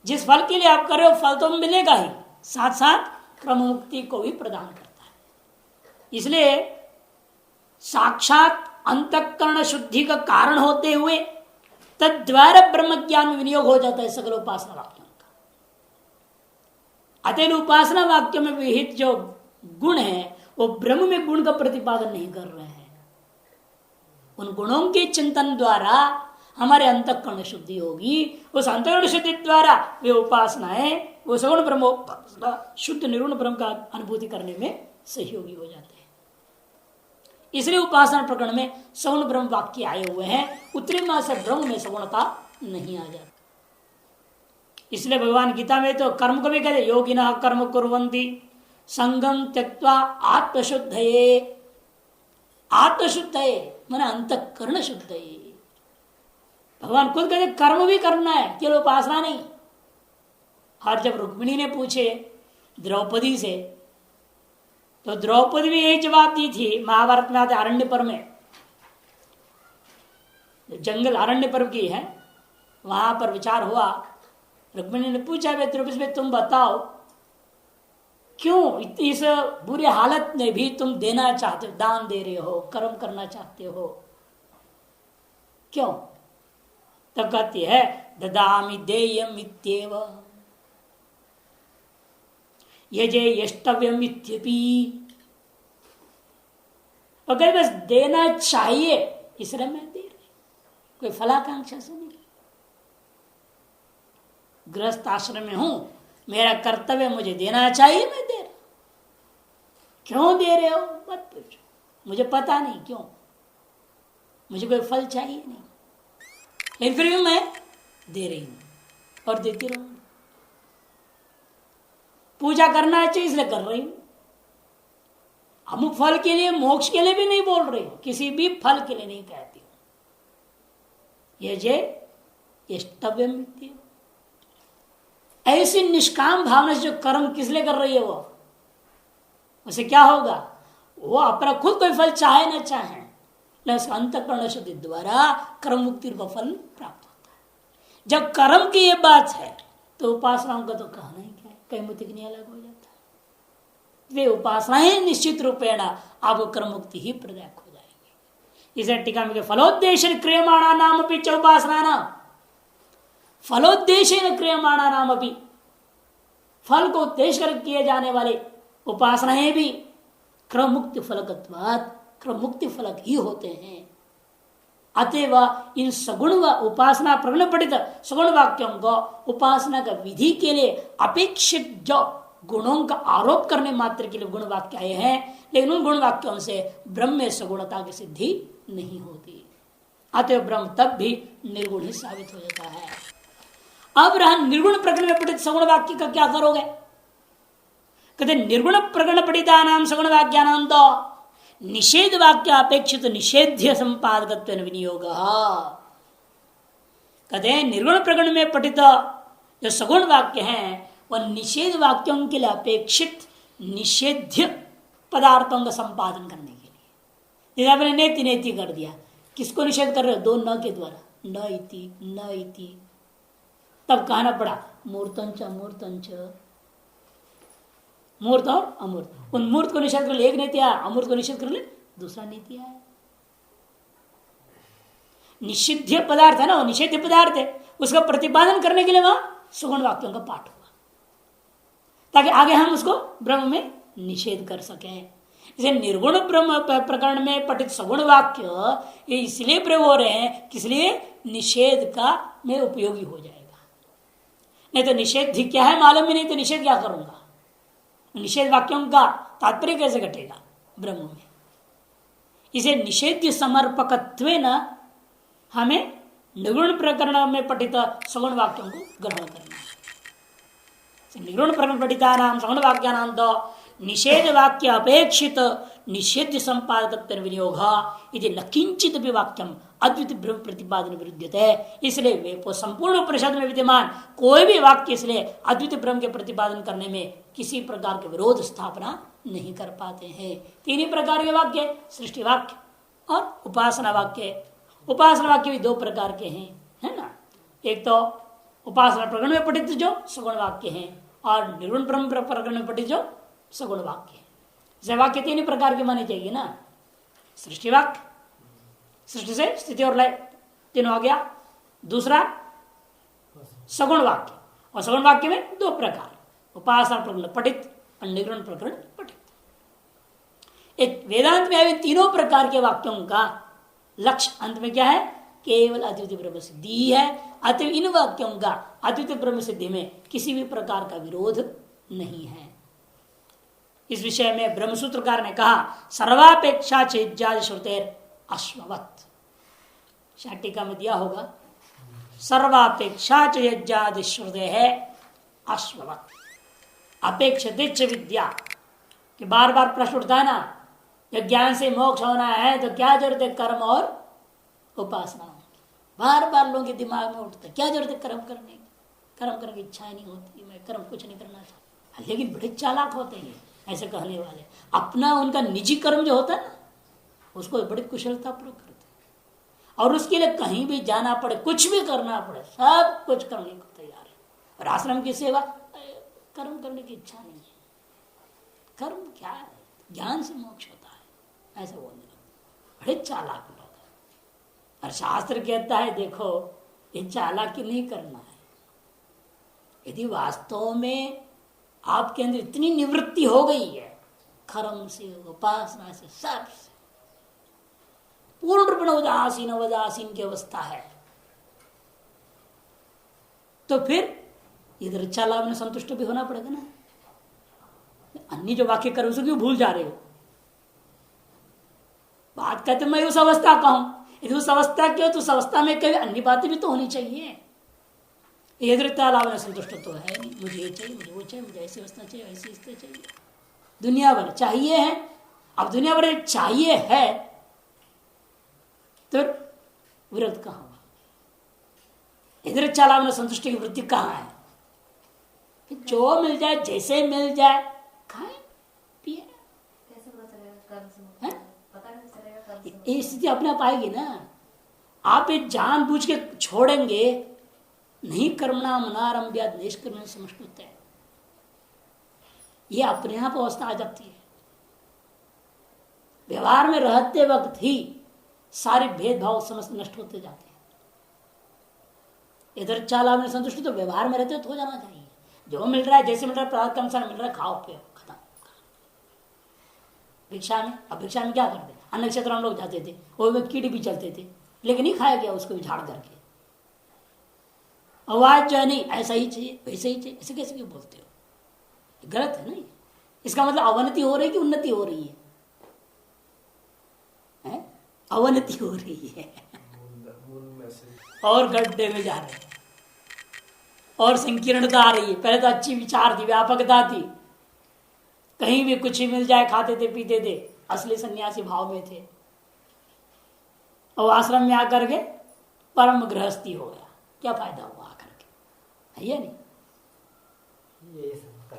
जिस फल के लिए आप कर रहे हो फल तो मिलेगा ही, साथ साथ क्रम मुक्ति को भी प्रदान करता है। इसलिए साक्षात अंतःकरण शुद्धि का कारण होते हुए तद्वारा ब्रह्म ज्ञान में विनियोग हो जाता है सकल उपासना वाक्यों का। अतः उपासना वाक्यों में विहित जो गुण है वो ब्रह्म में गुण का प्रतिपादन नहीं कर रहे हैं। उन गुणों के चिंतन द्वारा हमारे अंतःकरण शुद्धि होगी, उस अंतःकरण शुद्धि द्वारा वे उपासनाएं वो सगुण ब्रह्म शुद्ध निर्गुण ब्रह्म का अनुभूति करने में सहयोगी हो जाते हैं। इसलिए उपासना प्रकरण में सगुण ब्रह्म वाक्य आए हुए हैं, उतने मां से ब्रह्म में सगुणता नहीं आ जाती। इसलिए भगवान गीता में तो कर्म को भी कहते योगिनः कर्म कुर्वन्ति संगम त्यक्त्वा आत्मशुद्धये, आत्मशुद्धये माने अंतःकरण शुद्धये। भगवान खुद कहते कर्म भी करना है, केवल उपासना नहीं। और जब रुक्मिणी ने पूछे द्रौपदी से तो द्रौपदी भी यही जवाब दी थी। महाभारत में आते अरण्य पर्व में, जंगल अरण्य पर्व की है, वहां पर विचार हुआ। रुक्मिणी ने पूछा द्रौपदी से तुम बताओ क्यों इस बुरे हालत में भी तुम देना चाहते हो, दान दे रहे हो, कर्म करना चाहते हो, क्यों? तब कहती है ददामि देयम इत्येव यजे यष्टव्यम इत्यपि। अगर बस देना चाहिए इसलिए मैं दे रही, कोई फलाकांक्षा से नहीं। गृहस्थ आश्रम में हूं, मेरा कर्तव्य मुझे देना चाहिए, मैं दे रहा। क्यों दे रहे हो मत पूछो, मुझे पता नहीं क्यों, मुझे कोई फल चाहिए नहीं, लेकिन फिर भी मैं दे रही हूं और देती रहूंगी। पूजा करना चाहिए इसलिए कर रही हूं। अमुक फल के लिए, मोक्ष के लिए भी नहीं बोल रही हूं, किसी भी फल के लिए नहीं कहती हूं। ये जे यष्टव्यम, ऐसी निष्काम भावना से जो कर्म किस लिए कर रही है वो, उसे क्या होगा, वो अपना खुद कोई फल चाहे न चाहे, लेकिन अंतःकरण शुद्धि द्वारा कर्म मुक्ति का फल प्राप्त होता है। जब कर्म की ये बात है तो उपासनाओं का तो कहना ही क्या है, कई मुक्ति अलग हो जाता है। वे उपासनाएं निश्चित रूपेण आपको कर्म मुक्ति ही प्रदायक हो जाएंगे। इसे टीका में फलोद्देश्य क्रियमाणा नाम अपनी च उपासना नाम, फलोद्देश्य क्रियमाणा नाम अपनी, फल को उद्देश्य कर किए जाने वाले उपासनाएं भी क्रम मुक्ति फलकत्वात् क्रम मुक्ति फलक ही होते हैं। अतएव इन सगुण व उपासना प्रगुण पठित सगुण वाक्यों को उपासना का विधि के लिए अपेक्षित जो गुणों का आरोप करने मात्र के लिए गुण वाक्य आए हैं, लेकिन उन गुण वाक्यों से ब्रह्म में सगुणता की सिद्धि नहीं होती। अतएव ब्रह्म तब भी निर्गुण ही साबित हो जाता है। अब रहा निर्गुण प्रकरण में पठित सगुण वाक्य का क्या करोगे? कहते निर्गुण प्रकरण पठिता नाम सगुण वाक्यानाम तो निषेध वाक्य अपेक्षित निषेध्य संपादकत्व विनियोग। कहते निर्गुण प्रकरण में पठित जो सगुण वाक्य हैं वह निषेध वाक्यों के लिए अपेक्षित निषेध्य पदार्थों का संपादन करने के लिए। जैसे आपने नेति नेति कर दिया, किसको निषेध कर रहे हो? दो न के द्वारा, न इति न इति। तब कहना पड़ा मूर्तंच अमूर्तंच, मूर्त और अमूर्त। उन मूर्त को निषेध कर ले एक नीति आया, अमूर्त को निषेध कर ले दूसरा नीति आया। निषिद्ध पदार्थ है ना, वो निषेध पदार्थ है, उसका प्रतिपादन करने के लिए वहां सुगुण वाक्यों का पाठ हुआ, ताकि आगे हम उसको ब्रह्म में निषेध कर सकें। इसे निर्गुण ब्रह्म प्रकरण में पठित सगुण वाक्य ये इसलिए प्रयोग हो रहे हैं कि इसलिए निषेध का में उपयोगी हो जाएगा। नहीं तो निषेध क्या है मालूम ही नहीं, तो निषेध क्या करूंगा? निषेध वाक्यों का तात्पर्य कैसे घटेगा ब्रह्म में? इसे निषेध्य समर्पकत्वेन हमें निर्गुण प्रकरण में पठित सगुण वाक्यों को ग्रहण करना है। निर्गुण प्रकरण पठिता नाम सगुण वाक्या नाम तो निषेध वाक्य अपेक्षित निषेध्य संपादक विनियोग यदि न किंचित भी वाक्यम अद्वितीय ब्रह्म प्रतिपादन विरुद्धते। इसलिए वे संपूर्ण उपनिषद में विद्यमान कोई भी वाक्य इसलिए अद्वितीय ब्रह्म के प्रतिपादन करने में किसी प्रकार के विरोध स्थापना नहीं कर पाते हैं। तीन ही प्रकार के वाक्य, सृष्टि वाक्य और उपासना वाक्य। उपासना वाक्य भी दो प्रकार के हैं, है ना। एक तो उपासना प्रकरण में पठित जो सगुण वाक्य हैं और निर्गुण ब्रह्म प्रकरण में पठित जो सगुण वाक्य है। जैसे वाक्य तीन ही प्रकार के माने चाहिए ना। सृष्टि वाक्य, सृष्टि से स्थिति और लय तीनों आ गया। दूसरा सगुण वाक्य, और सगुण वाक्य में दो प्रकार, उपासना प्रकरण पठित और निर्गुण प्रकरण पठित। एक वेदांत में आए तीनों प्रकार के वाक्यों का लक्ष्य अंत में क्या है? केवल अद्वितीय ब्रह्म सिद्धि है। अतः इन वाक्यों का अद्वितीय ब्रह्म सिद्धि में किसी भी प्रकार का विरोध नहीं है। इस विषय में ब्रह्मसूत्रकार ने कहा सर्वापेक्षा चेज्जाद श्रुतेर अश्ववत। शाटिका में दिया होगा सर्वापेक्षा चेज्जाद श्रुते है अश्ववत। अपेक्षित विद्या कि बार बार प्रश्न उठता है ना, जब ज्ञान से मोक्ष होना है तो क्या जरूरत है कर्म और उपासना की। बार बार लोगों के दिमाग में उठता है क्या जरूरत है कर्म करने की, कर्म करने की इच्छा ही नहीं होती, मैं कर्म कुछ नहीं करना चाहता। लेकिन बड़े चालाक होते हैं ऐसे कहने वाले, अपना उनका निजी कर्म जो होता है ना उसको बड़ी कुशलता पूर्वक करते हैं और उसके लिए कहीं भी जाना पड़े, कुछ भी करना पड़े, सब कुछ करने को तैयार है। और आश्रम की सेवा, कर्म करने की इच्छा नहीं है, कर्म क्या है, ज्ञान से मोक्ष होता है, ऐसा बोलने लगते। बड़े चालाक लोग हैं। और शास्त्र कहता है देखो ये चालाकी नहीं करना है। यदि वास्तव में आपके अंदर इतनी निवृत्ति हो गई है कर्म से, उपासना से, सब से पूर्ण रूप में उदासीन की अवस्था है, तो फिर इधर इच्छा लाभ में संतुष्ट भी होना पड़ेगा ना। अन्य जो वाक्य कर्म से क्यों भूल जा रहे हो? बात कहते मैं उस अवस्था का हूं, यदि उस अवस्था की हो तो उस अवस्था में कभी अन्य बातें भी तो होनी चाहिए। इधर लाभ में संतुष्ट तो है नहीं, मुझे ये चाहिए, मुझे वो चाहिए, मुझे ऐसी अवस्था चाहिए, ऐसी स्थिति चाहिए, दुनिया भर चाहिए है। अब दुनिया भर चाहिए है तो विरोध कहां हुआ? इधर लाभ में संतुष्टि की वृत्ति कहां है? जो मिल जाए, जैसे मिल जाए, खाए पिए। कैसे पता चलेगा कर्म से? पता नहीं चलेगा कर्म से। ये स्थिति अपने आप आएगी ना। आप ये जानबूझ के छोड़ेंगे नहीं, कर्मणा मनारंभ्याद निष्कर्म समष्टुत है, ये अपने आप अवस्था आ जाती है। व्यवहार में रहते वक्त ही सारे भेदभाव समस्त नष्ट होते जाते हैं। इधर चाला में संतुष्ट तो व्यवहार में रहते तो हो जाना चाहिए। जो मिल रहा है, जैसे मिल रहा है, प्रारब्ध के अनुसार मिल रहा है, खाओ पियो, खत्म। भिक्षा में, अब भिक्षा में क्या करते? अन्न क्षेत्र हम लोग जाते थे, वो में कीड़े भी चलते थे, लेकिन नहीं खाया गया उसको भी झाड़ करके। आवाज जो है नहीं ऐसा ही चाहिए, वैसे ही चाहिए, ऐसे कैसे क्यों बोलते हो? गलत है नहीं। इसका मतलब अवनति हो रही है कि उन्नति हो रही है? अवनति हो रही है और गड्ढे में जा रहे हैं और संकीर्णता आ रही है। पहले तो अच्छी विचार थी, व्यापकता थी, कहीं भी कुछ ही मिल जाए खाते थे पीते थे, असली सन्यासी भाव में थे। और आश्रम में आकर के परम गृहस्थी हो गया, क्या फायदा हुआ आकर के? है नहीं? ये सब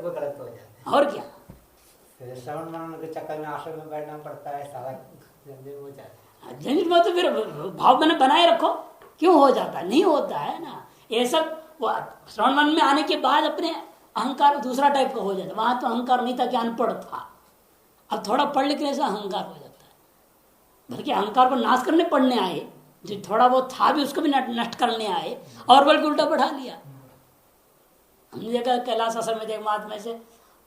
गलत हो जाता है। और क्या श्रवण मनन के चक्कर में आश्रम में बैठना पड़ता है, सारा झंझट हो जाता है। झंझट में तो फिर भाव मैंने बनाए रखो, क्यों हो जाता है? नहीं होता है ना। ये सब श्रवण मन में आने के बाद अपने अहंकार दूसरा टाइप का हो जाता है। वहां तो अहंकार नहीं था कि अनपढ़ था, अब थोड़ा पढ़ लिखने से अहंकार हो जाता है। बल्कि अहंकार को नाश करने पढ़ने आए जो थोड़ा बहुत था भी उसको भी नष्ट करने आए और बल्कि उल्टा बढ़ा लिया। हमने देखा कैलाश आश्रम में देख महात्मा से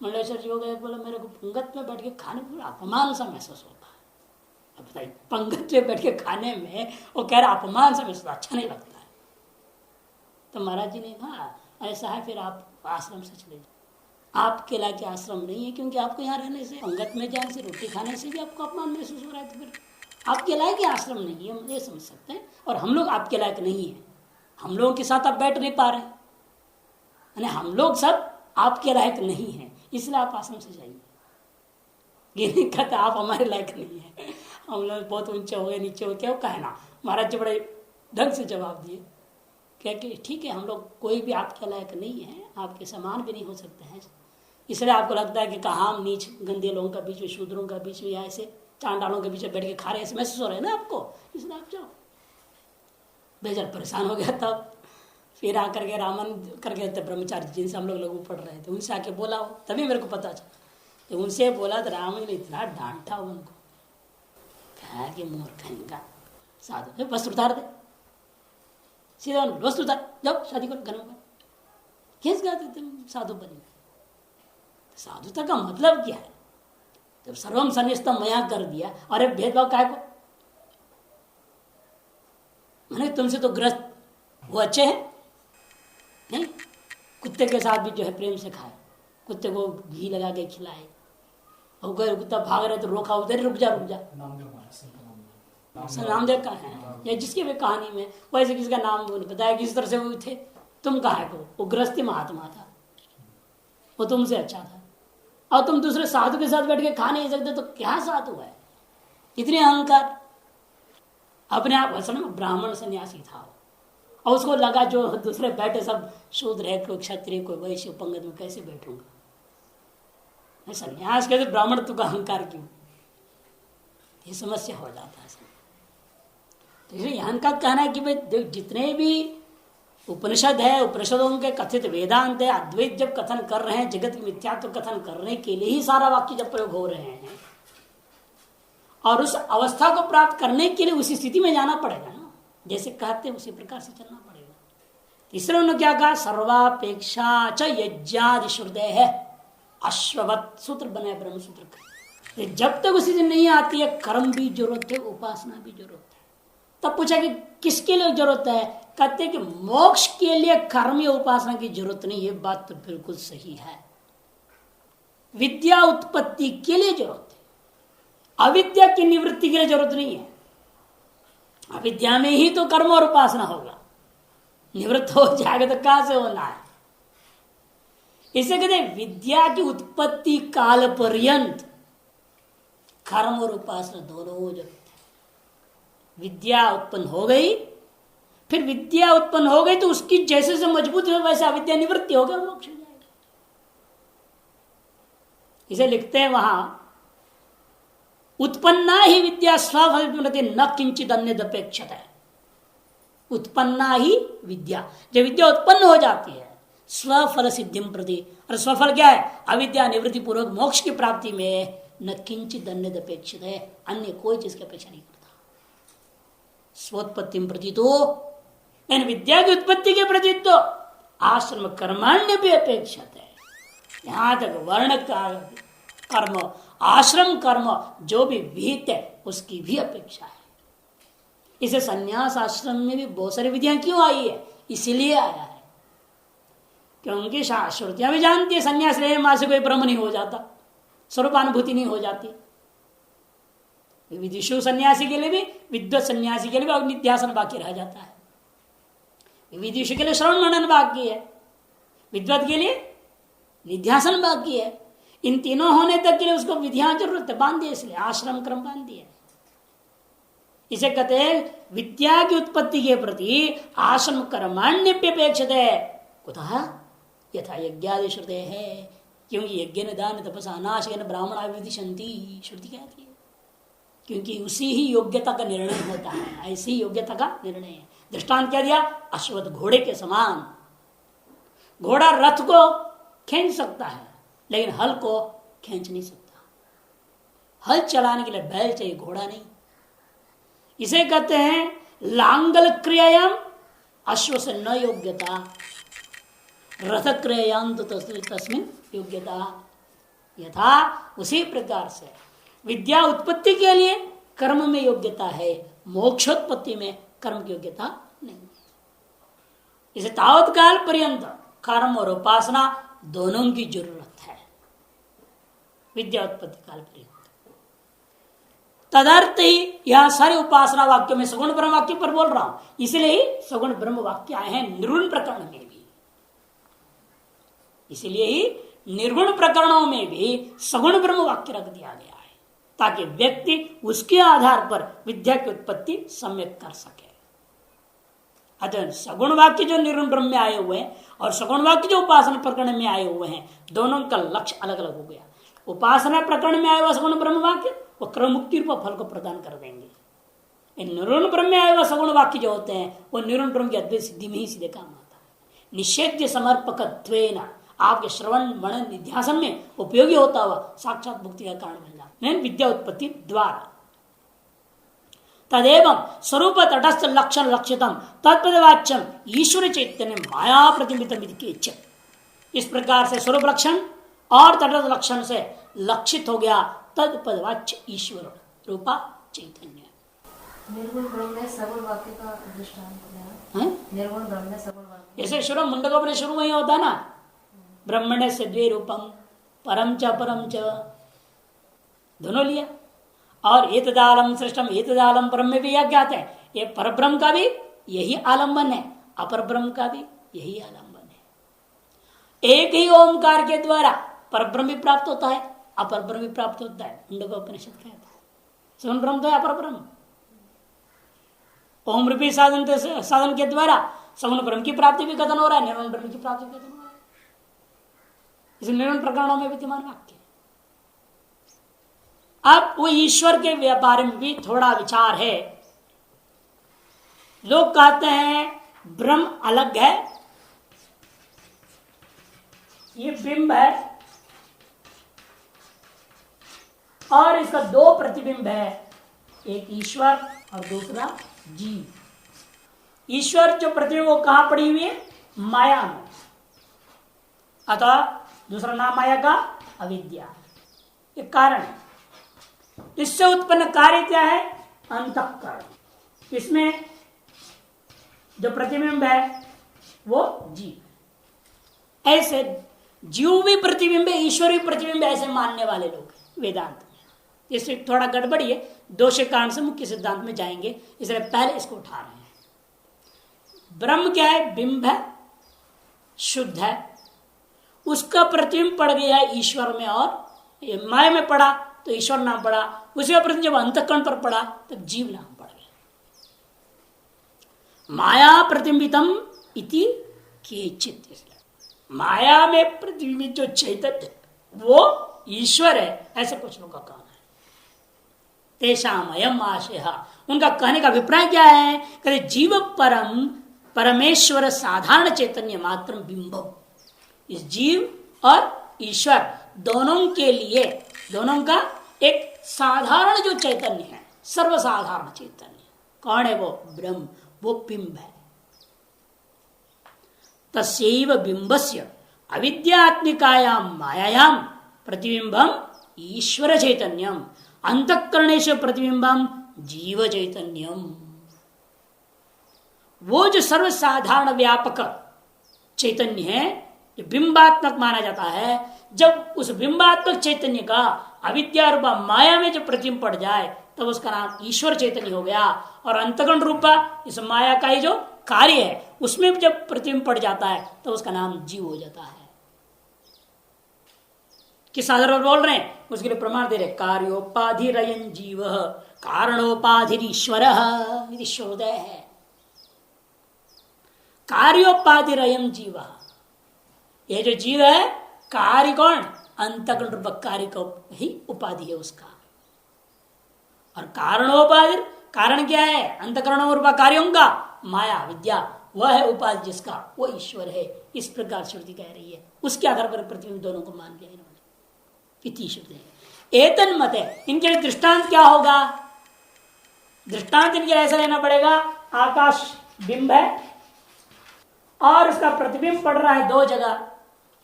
मंडलेश्वर जी हो गए, बोला मेरे को पंगत में बैठ के खाने में बड़ा अपमान सा महसूस होता है। अब बताइए, पंगत में बैठ के खाने में वो कह रहा अपमान सा महसूस, अच्छा नहीं लगता है। तो महाराज जी ने कहा ऐसा है फिर आप आश्रम से चले जाए, आप केला के आश्रम नहीं है, क्योंकि आपको यहाँ रहने से, पंगत में जाने से, रोटी खाने से भी आपको अपमान महसूस हो रहा है, तो फिर आपके लायक ही आश्रम नहीं है, हम ये समझ सकते हैं। और हम लोग आपके लायक नहीं है, हम लोगों के साथ आप बैठ नहीं पा रहे, यानी हम लोग सब आपके लायक नहीं है, इसलिए आप आश्रम से जाइए। ये नहीं कहता आप हमारे लायक नहीं है, हम लोग बहुत ऊंचे हो गए, नीचे हो, क्या कहना। महाराज जी बड़े ढंग से जवाब दिए, क्या कि ठीक है, हम लोग कोई भी आपके लायक नहीं है, आपके समान भी नहीं हो सकते हैं, इसलिए आपको लगता है कि कहाँ हम नीच गंदे लोगों का बीच में, शूद्रों का बीच में, या ऐसे चांडालों के बीच में बैठ के खा रहे हैं, ऐसे महसूस हो रहे हैं ना आपको, इसलिए आप जाओ। बेजार परेशान हो गया। तब फिर आकर के रामन करके ब्रह्मचारी जिनसे हम लोग लघु पढ़ रहे थे, उनसे आके बोला, तभी मेरे को पता चला। तो उनसे बोला तो रामन ने इतना डांटा उनको, कहा कि मूर्ख कहेगा, साधु वस्त्र उतार दे, सीधा वस्त्र उतार, जाओ शादी करो घर में, किस गाते तुम साधु बनेंगे। साधुता का मतलब क्या है? जब सर्वम सन्निष्ठम मया कर दिया, अरे भेदभाव काय को, मैंने तुमसे तो ग्रस्त वो अच्छे हैं नहीं, कुत्ते के साथ भी जो है प्रेम से खाए, कुत्ते को घी लगा के खिलाए, और गए कुत्ता भाग रहे तो रोका, उधर रुक जा नामदेव का है, या जिसके भी कहानी में वैसे किसका नाम बताया, किस तरह से वो थे, तुम कहा को, वो गृहस्थी महात्मा था, वो तुमसे अच्छा था, और तुम दूसरे साधु के साथ बैठ के खा नहीं सकते, तो क्या साधु है, इतने अहंकार। अपने आप असल में ब्राह्मण सन्यासी था, और उसको लगा जो दूसरे बैठे सब शूद्र है, कोई क्षत्रिय, कोई वैश्य, पंगत में कैसे बैठूंगा, सन्यास कहते ब्राह्मण तो का अहंकार क्यों, ये समस्या हो जाता है। तो इसलिए यहाँ का कहना है कि भाई जितने भी उपनिषद है, उपनिषदों के कथित वेदांत है, अद्वैत जब कथन कर रहे हैं, जगत की मिथ्यात्व कथन करने के लिए ही सारा वाक्य जब प्रयोग हो रहे हैं, और उस अवस्था को प्राप्त करने के लिए उसी स्थिति में जाना पड़ेगा ना, जैसे कहते हैं उसी प्रकार से चलना पड़ेगा। तीसरे उन्होंने क्या कहा, सर्वापेक्षा च यज्ञादि श्रुदय है, अश्ववत सूत्र बने ब्रह्म सूत्र का। जब तक उसी दिन नहीं आती है, कर्म भी जरूरत है, उपासना भी जरूरत है। तब पूछा कि किसके लिए जरूरत है, कहते कि मोक्ष के लिए कर्म या उपासना की जरूरत नहीं। ये बात तो बिल्कुल सही है, विद्या उत्पत्ति के लिए जरूरत है, अविद्या की निवृत्ति के लिए जरूरत नहीं है। अविद्या में ही तो कर्म और उपासना होगा, निवृत्त हो जाएगा तो कहां से होना है। इसे कहते हैं विद्या की उत्पत्ति काल पर्यंत कर्म और उपासना दोनों हो जाते हैं। विद्या उत्पन्न हो गई, फिर विद्या उत्पन्न हो गई तो उसकी जैसे से मजबूत है वैसे अविद्या निवृत्ति हो गया, मोक्ष हो जाएगा। इसे लिखते हैं वहां, उत्पन्ना ही विद्या स्वफल न किंचित अन्य अपेक्षित है। उत्पन्ना ही विद्या, जब विद्या उत्पन्न हो जाती है स्वफल सिद्धिम प्रति, और स्वफल क्या है, अविद्या निवृत्ति पूर्वक मोक्ष की प्राप्ति में न किंचित अन्य अपेक्षित है, अन्य कोई चीज की अपेक्षा नहीं करता। स्वोत्पत्ति प्रति तो विद्या की उत्पत्ति के प्रति तो आश्रम कर्माण्य भी अपेक्षित है। यहां तक वर्ण का कर्म, आश्रम कर्म जो भी विहित है उसकी भी अपेक्षा है। इसे संन्यास आश्रम में भी बहुत सारी विधियां क्यों आई है, इसीलिए आया है क्योंकि श्रुतियां भी जानती है संन्यास लेने मां से कोई ब्रह्म नहीं हो जाता, स्वरूपानुभूति नहीं हो जाती। विदिशु सन्यासी के लिए भी, विद्वत सन्यासी के लिए भी निध्यासन बाकी रह जाता है। विदिशु के लिए श्रवण मनन बाकी है, विद्वत के लिए निध्यासन बाकी है। इन तीनों होने तक के लिए उसको विधियां जरूरत है, बांध दिए, इसलिए आश्रम क्रम बांध दिए। इसे कहते हैं विद्या की उत्पत्ति के प्रति आश्रम कर्माण्यपेक्षित है। कुतः यथा यज्ञादि श्रुते है, क्योंकि यज्ञ न दान तपसा नाश ब्राह्मण विदिशंति, श्रुति कहती है, क्योंकि उसी ही योग्यता का निर्णय होता है, ऐसी योग्यता का निर्णय है। दृष्टांत क्या दिया, अश्वत्थ घोड़े के समान। घोड़ा रथ को खींच सकता है लेकिन हल को खींच नहीं सकता। हल चलाने के लिए बैल चाहिए, घोड़ा नहीं। इसे कहते हैं लांगल क्रियायाम अश्व से न योग्यता, रथ क्रियायाम तो तस्मिन योग्यता। यथा उसी प्रकार से विद्या उत्पत्ति के लिए कर्म में योग्यता है, मोक्षोत्पत्ति में कर्म की योग्यता नहीं। इसे तावत काल पर्यंत कर्म और उपासना दोनों की जरूरत है, विद्या उत्पत्ति काल पर्यंत। तदर्थ ही यह सारे उपासना वाक्यों में सगुण ब्रह्म वाक्य पर बोल रहा हूं, इसलिए ही सगुण ब्रह्म वाक्य आए हैं निर्गुण प्रकरण में भी। इसलिए ही निर्गुण प्रकरणों में भी सगुण ब्रह्म वाक्य रख दिया गया है, ताकि व्यक्ति उसके आधार पर विद्या की उत्पत्ति सम्यक कर सके। अतः सगुण वाक्य जो निर्गुण ब्रह्म में आए हुए हैं और सगुण वाक्य जो उपासना प्रकरण में आए हुए हैं, दोनों का लक्ष्य अलग अलग हो गया। उपासना प्रकरण में आए हुआ सगुण ब्रह्म वाक्य वो क्रम मुक्ति रूप फल को प्रदान कर देंगे। निर्गुण ब्रह्म में आए हुआ सगुण वाक्य जो होते हैं वो निर्गुण ब्रह्म की अद्वैत सिद्धि में ही सीधे काम आता है। निषेध्य समर्पकत्वेन आपके श्रवण मनन निध्यासन में उपयोगी होता हुआ साक्षात मुक्ति का कारण बन जाता है विद्या उत्पत्ति द्वारा। तदेव स्वरूप तटस्थ लक्षण लक्षितम तत्पदवाच्यम ईश्वर चैतन्य माया प्रतिबिंबित। इस प्रकार से स्वरूप लक्षण और तटस्थ लक्षण से लक्षित हो गया तत्पदवाच्य ईश्वर रूपा चैतन्य। निर्गुण ब्रह्म में सगुण वाक्य का दृष्टांत है। निर्गुण ब्रह्म में सगुण वाक्य जैसे शुरू मुंडक अपने शुरू में ही होता ना, ब्रह्मण्य से द्वे रूपम परम च दोनों लिया। और एतदालम सृष्टम एतदालम परम में भी यह ज्ञात है, ये पर ब्रह्म का भी यही आलंबन है, अपर ब्रह्म का भी यही आलंबन है। एक ही ओमकार के द्वारा पर ब्रह्म भी प्राप्त होता है, अपर ब्रह्म भी प्राप्त होता है। मुंडकोपनिषद कहता है सगुण ब्रह्म तो है अपर ब्रह्म। ओम रूपी साधन के द्वारा सगुण ब्रह्म की प्राप्ति भी कथन हो रहा है, निर्गुण ब्रह्म की प्राप्ति भी कथन हो रहा है। इस निर्गुण प्रकरणों में विद्यमान वाक्य। अब वो ईश्वर के व्यापार में भी थोड़ा विचार है। लोग कहते हैं ब्रह्म अलग है, ये बिंब है और इसका दो प्रतिबिंब है, एक ईश्वर और दूसरा जीव। ईश्वर जो प्रतिबिंब वो कहां पड़ी हुई है? माया में। अतः दूसरा नाम माया का अविद्या, ये कारण है। इससे उत्पन्न कार्य क्या है? अंतःकरण। इसमें जो प्रतिबिंब है वो जीव। ऐसे जीव भी प्रतिबिंब है, ईश्वर भी प्रतिबिंब है, ऐसे मानने वाले लोग वेदांत में। इससे थोड़ा गड़बड़ी है, दोष कारण से मुख्य सिद्धांत में जाएंगे, इसलिए पहले इसको उठा रहे हैं। ब्रह्म क्या है? बिंब है, शुद्ध है, उसका प्रतिबिंब पड़ गया है ईश्वर में और माया में पड़ा तो ईश्वर नाम पड़ा, उसी का प्रतिबिंब जब अंतःकरण पर पड़ा तब जीव नाम पड़ गया। माया प्रतिबिंबितम इति केचित्, माया में प्रतिबिंबित जो चैतन्य वो ईश्वर है, ऐसे कुछ लोगों का कहना है। तेषाम अयम आशय, उनका कहने का अभिप्राय क्या है? कहते जीव परम परमेश्वर साधारण चैतन्य मात्र बिंबम। इस जीव और ईश्वर दोनों के लिए, दोनों का एक साधारण जो चैतन्य है, सर्वसाधारण चैतन्य कौन है? वो ब्रह्म, वो बिंब है। तस्यैव बिंबस्य अविद्यात्मिकायाम मायायाम प्रतिबिंबम ईश्वर चैतन्यम अंतःकरणेश प्रतिबिंबम जीव चैतन्यम। वो जो सर्वसाधारण व्यापक चैतन्य है, जो बिंबात्मक माना जाता है, जब उस बिंबात्मक चैतन्य का अविद्या रूपा माया में जब प्रतिबिंब पड़ जाए तब उसका नाम ईश्वर चैतन्य हो गया। और अंतःकरण रूपा इस माया का ही जो कार्य है उसमें जब प्रतिबिंब पड़ जाता है तो उसका नाम जीव हो जाता है। किस आधार पर बोल रहे हैं? उसके लिए प्रमाण दे रहे, कार्योपाधिरयं जीव कारणोपाधिरीश्वर ईश्वरोदय है। कार्योपाधिरयं जीव, ये जो जीव है कार्य कौन? अंतःकरण रूप कार्य का ही उपाधि है उसका। और कारणोपाधि, कारण क्या है? अंतःकरण रूप कार्यों का माया विद्या, वह है उपाधि जिसका, वो ईश्वर है। इस प्रकार श्रुति कह रही है, उसके आधार पर प्रतिबिंब दोनों को मान लिया इन्होंने। इति श्रुति एतन्मत है। इनके लिए दृष्टांत क्या होगा? दृष्टांत इनके ऐसा लेना पड़ेगा, आकाश बिंब है और उसका प्रतिबिंब पड़ रहा है दो जगह,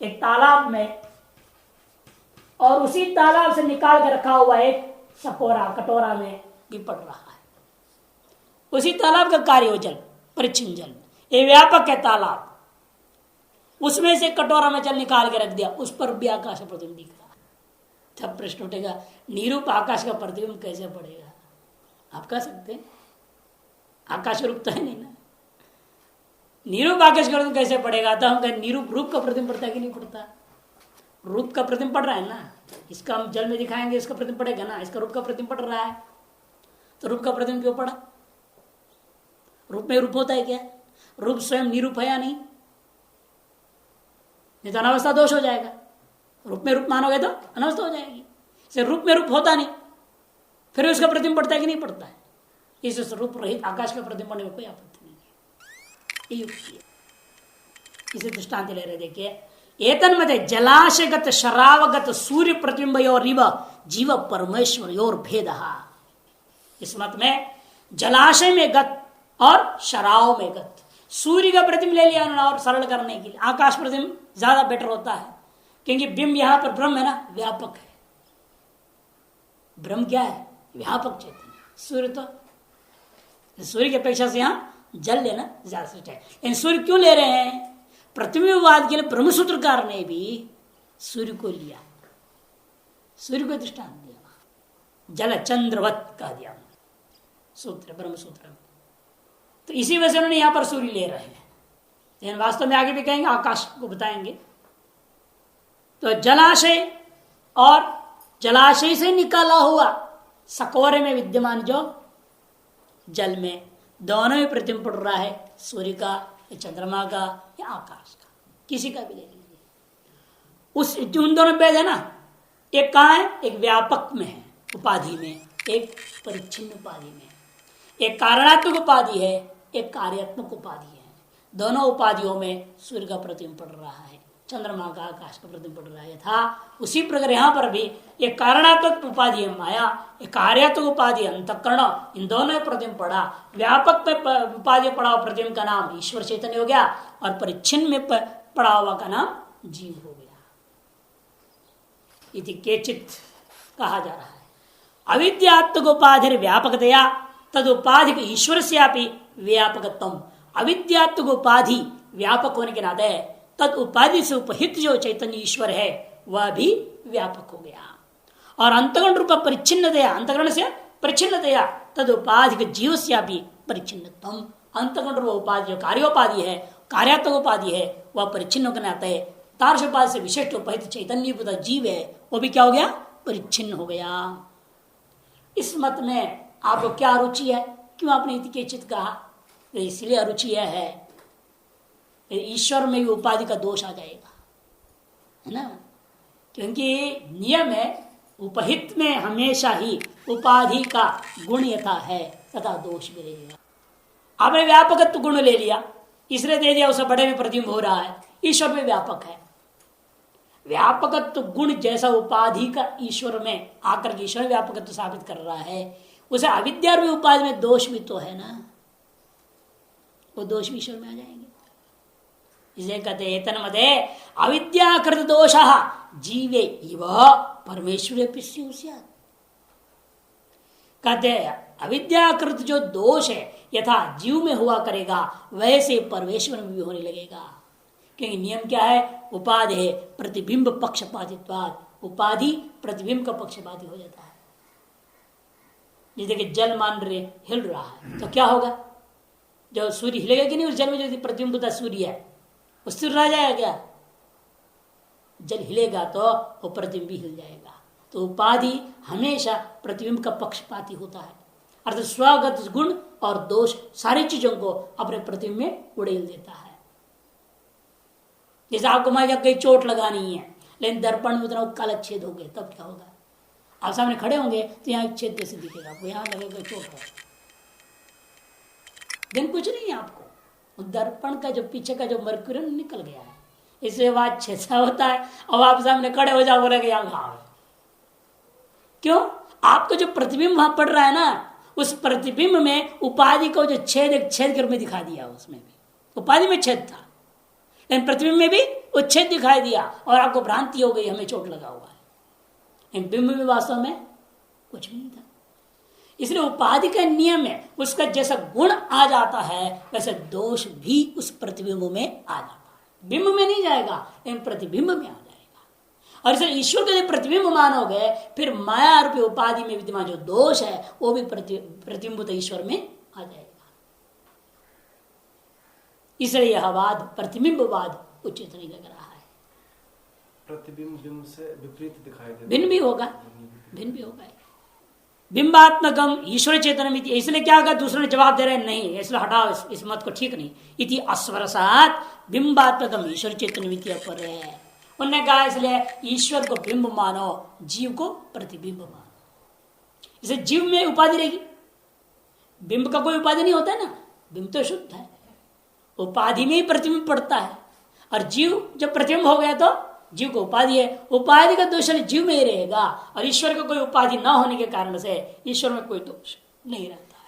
एक तालाब में और उसी तालाब से निकाल के रखा हुआ एक सकोरा कटोरा में भी पड़ रहा है। उसी तालाब का कार्य हो जल, परिच्छिन्न जल, ये व्यापक है तालाब, उसमें से कटोरा में जल निकाल के रख दिया, उस पर भी आकाश का प्रतिबिंब दिख रहा है। तब प्रश्न उठेगा निरूप आकाश का प्रतिबिंब कैसे पड़ेगा? आप कह सकते हैं आकाश रूप तो है नहीं ना, निरूप आकाश का प्रतिबिंब कैसे पड़ेगा? तो हम कहें निरूप रूप का प्रतिबिंब पड़ता है कि नहीं पड़ता? रूप का प्रतिबिंब पड़ रहा है ना, इसका हम जल में दिखाएंगे, इसका प्रतिबिंब पड़ेगा ना, इसका रूप का प्रतिबिंब पड़ रहा है, तो रूप का प्रतिबिंब क्यों पड़ा? रूप में रूप होता है क्या? रूप स्वयं निरूप है या नहीं? नहीं तो अनावस्था दोष हो जाएगा। रूप में रूप मानोगे तो अनावस्था हो जाएगी। से रूप में रूप होता नहीं, फिर उसका प्रतिबिंब पड़ता है कि नहीं पड़ता है? इस रूप रहित आकाश का प्रतिबिंब पड़ने में कोई आपत्ति नहीं है, ये युक्ति है। इसे दृष्टांत ले रहे, देखिए एतन्मते जलाशयगत शरावगत सूर्य प्रतिबिंबयोरिव जीव परमेश्वरयोर भेदः। इस मत में जलाशय में गत और शराव में गत, सूर्य का प्रतिबिंब ले लिया और सरल करने के लिए आकाश प्रतिबिंब ज्यादा बेटर होता है, क्योंकि बिंब यहां पर ब्रह्म है ना, व्यापक है। ब्रह्म क्या है? व्यापक चैतन्य। सूर्य तो सूर्य की अपेक्षा से यहां जल लेना ज्यादा सच है। लेकिन सूर्य क्यों ले रहे हैं? प्रतिबिंबवाद के लिए ब्रह्मसूत्रकार ने भी सूर्य को लिया, सूर्य को दृष्टांत दिया, जल चंद्रवत कह दिया सूत्र, ब्रह्म सूत्र में। तो इसी वजह से उन्होंने यहां पर सूर्य ले रहे हैं, लेकिन वास्तव में आगे भी कहेंगे, आकाश को बताएंगे। तो जलाशय और जलाशय से निकाला हुआ सकोरे में विद्यमान जो जल में, दोनों में प्रतिबिंब पड़ रहा है, सूर्य का या चंद्रमा का या आकाश का, किसी का भी ले लीजिए। उस उन दोनों भेद है ना, एक कहाँ है? एक व्यापक में है उपाधि में, एक परिच्छिन्न उपाधि में। एक कारणात्मक उपाधि है, एक कार्यात्मक उपाधि है। दोनों उपाधियों में सूर्य का प्रतिबिंब पड़ रहा है, चंद्रमा का, आकाश का प्रतिबिंब पड़ रहा है। था उसी प्रकार यहाँ पर भी एक कारणात्मक उपाधि है माया, एक कार्यात्मक उपाधि अंतःकरण, इन दोनों में प्रतिबिंब पड़ा। व्यापक में उपाधि पड़ा हुआ प्रतिबिंब का नाम ईश्वर चैतन्य हो गया, और परिच्छिन्न में पड़ा हुआ का नाम जीव हो गया। इति केचित कहा जा रहा है। अविद्यात्मक उपाधि व्यापकतया तद उपाधि ईश्वर से व्यापकत्व। अविद्यात्मक उपाधि व्यापक होने के नाते तद उपाधि से उपहित जो चैतन्य ईश्वर है वह भी व्यापक हो गया। और अंतगण रूप परिच्छिन्नतया, अंतगण से परिच्छिन्नतया तद उपाधि जीव से भी परिच्छिन्नत्व। अंतगण रूप उपाधि जो कार्योपाधि है, कार्यात्मक उपाधि है, वह परिच्छिन्न के नाते तार्श उपाधि से विशिष्ट उपहित चैतन्य जीव है, वो भी क्या हो गया? परिच्छिन्न हो गया। इस मत में आपको क्या रुचि है? क्यों आपने इति केचित कहा? इसलिए अरुचि यह है, ईश्वर में भी उपाधि का दोष आ जाएगा, है ना, क्योंकि नियम है उपहित में हमेशा ही उपाधि का गुण यथा है तथा दोष भी रहेगा। आपने व्यापकत्व गुण ले लिया, इसलिए दे दिया, उसे बड़े में प्रतिबिंब हो रहा है। ईश्वर में व्यापक है, व्यापकत्व गुण जैसा उपाधि का ईश्वर में आकर के ईश्वर व्यापकत्व साबित कर रहा है, उसे अविद्या रूपी उपाधि में दोष भी तो है ना, वो दोष भी ईश्वर में आ जाएंगे। इसे कहते एतन्मते अविद्याकृत दोषः जीवे इव परमेश्वरे स्यात्। कहते अविद्याकृत जो दोष है यथा जीव में हुआ करेगा वैसे परमेश्वर में भी होने लगेगा। क्योंकि नियम क्या है? उपाधि है प्रतिबिंब पक्षपातित्वात्, उपाधि प्रतिबिंब का पक्षपाती हो जाता है। जैसे कि जल मान रहे हिल रहा है तो क्या होगा? जो सूर्य हिलेगा कि नहीं, उस जल में जो प्रतिबिंब सूर्य है वो स्थिर रह जाएगा क्या? जल हिलेगा तो वो प्रतिबिंब भी हिल जाएगा। तो उपाधि हमेशा प्रतिबिंब का पक्षपाती होता है, अर्थात स्वगत गुण और दोष सारी चीजों को अपने प्रतिबिंब में उड़ेल देता है। जैसे आपको मान कहीं चोट लगानी है, लेकिन दर्पण में उतना काला छेद हो गया, तब क्या होगा? आप सामने खड़े होंगे तो यहाँ छेद जैसे दिखेगा आपको, यहाँ लगेगा चोट है, दिन कुछ नहीं है आपको, दर्पण का जो पीछे का जो मर्क्यूरी निकल गया है, इसलिए बात छेदा होता है। अब आप सामने खड़े हो जाओ, बोले यहाँ घाव। क्यों? आपका जो प्रतिबिंब वहां पड़ रहा है ना, उस प्रतिबिंब में उपाधि को जो छेद कर में दिखा दिया, उसमें भी उपाधि में छेद था, लेकिन प्रतिबिंब में भी उच्छेद दिखाई दिया और आपको भ्रांति हो गई, हमें चोट लगा हुआ है। लेकिन बिंब में वास्तव में कुछ भी नहीं था। इसलिए उपाधि का नियम है, उसका जैसा गुण आ जाता है वैसे दोष भी उस प्रतिबिंब में आ जाता है। बिंब में नहीं जाएगा लेकिन प्रतिबिंब में आ जाएगा। और इसलिए ईश्वर को यदि प्रतिबिंब मानोगे फिर माया रूपी उपाधि में विद्यमान जो दोष है वो भी प्रतिबिंबित ईश्वर में आ जाएगा। इसलिए यह वाद प्रतिबिंबवाद उचित नहीं लग रहा है। प्रतिबिंब बिंब से विपरीत दिखाई देता, भिन्न भी होगा, भिन्न भी होगा। बिंबात्मकम ईश्वर चेतन, इसलिए क्या होगा, दूसरे ने जवाब दे रहे हैं नहीं, इसलिए हटाओ इस मत को, ठीक नहीं। इति अस्वरसात बिंबात्मकम ईश्वर चेतन पर है। उन्होंने कहा इसलिए ईश्वर को बिंब मानो, जीव को प्रतिबिंब मानो। इसे जीव में उपाधि रहेगी, बिंब का कोई उपाधि नहीं होता ना, बिंब तो शुद्ध है, उपाधि में ही प्रतिबिंब पड़ता है। और जीव जब प्रतिबिंब हो गया तो जीव को उपाधि है, उपाधि का दोष जीव में ही रहेगा। और ईश्वर का कोई उपाधि न होने के कारण से ईश्वर में कोई दोष नहीं रहता।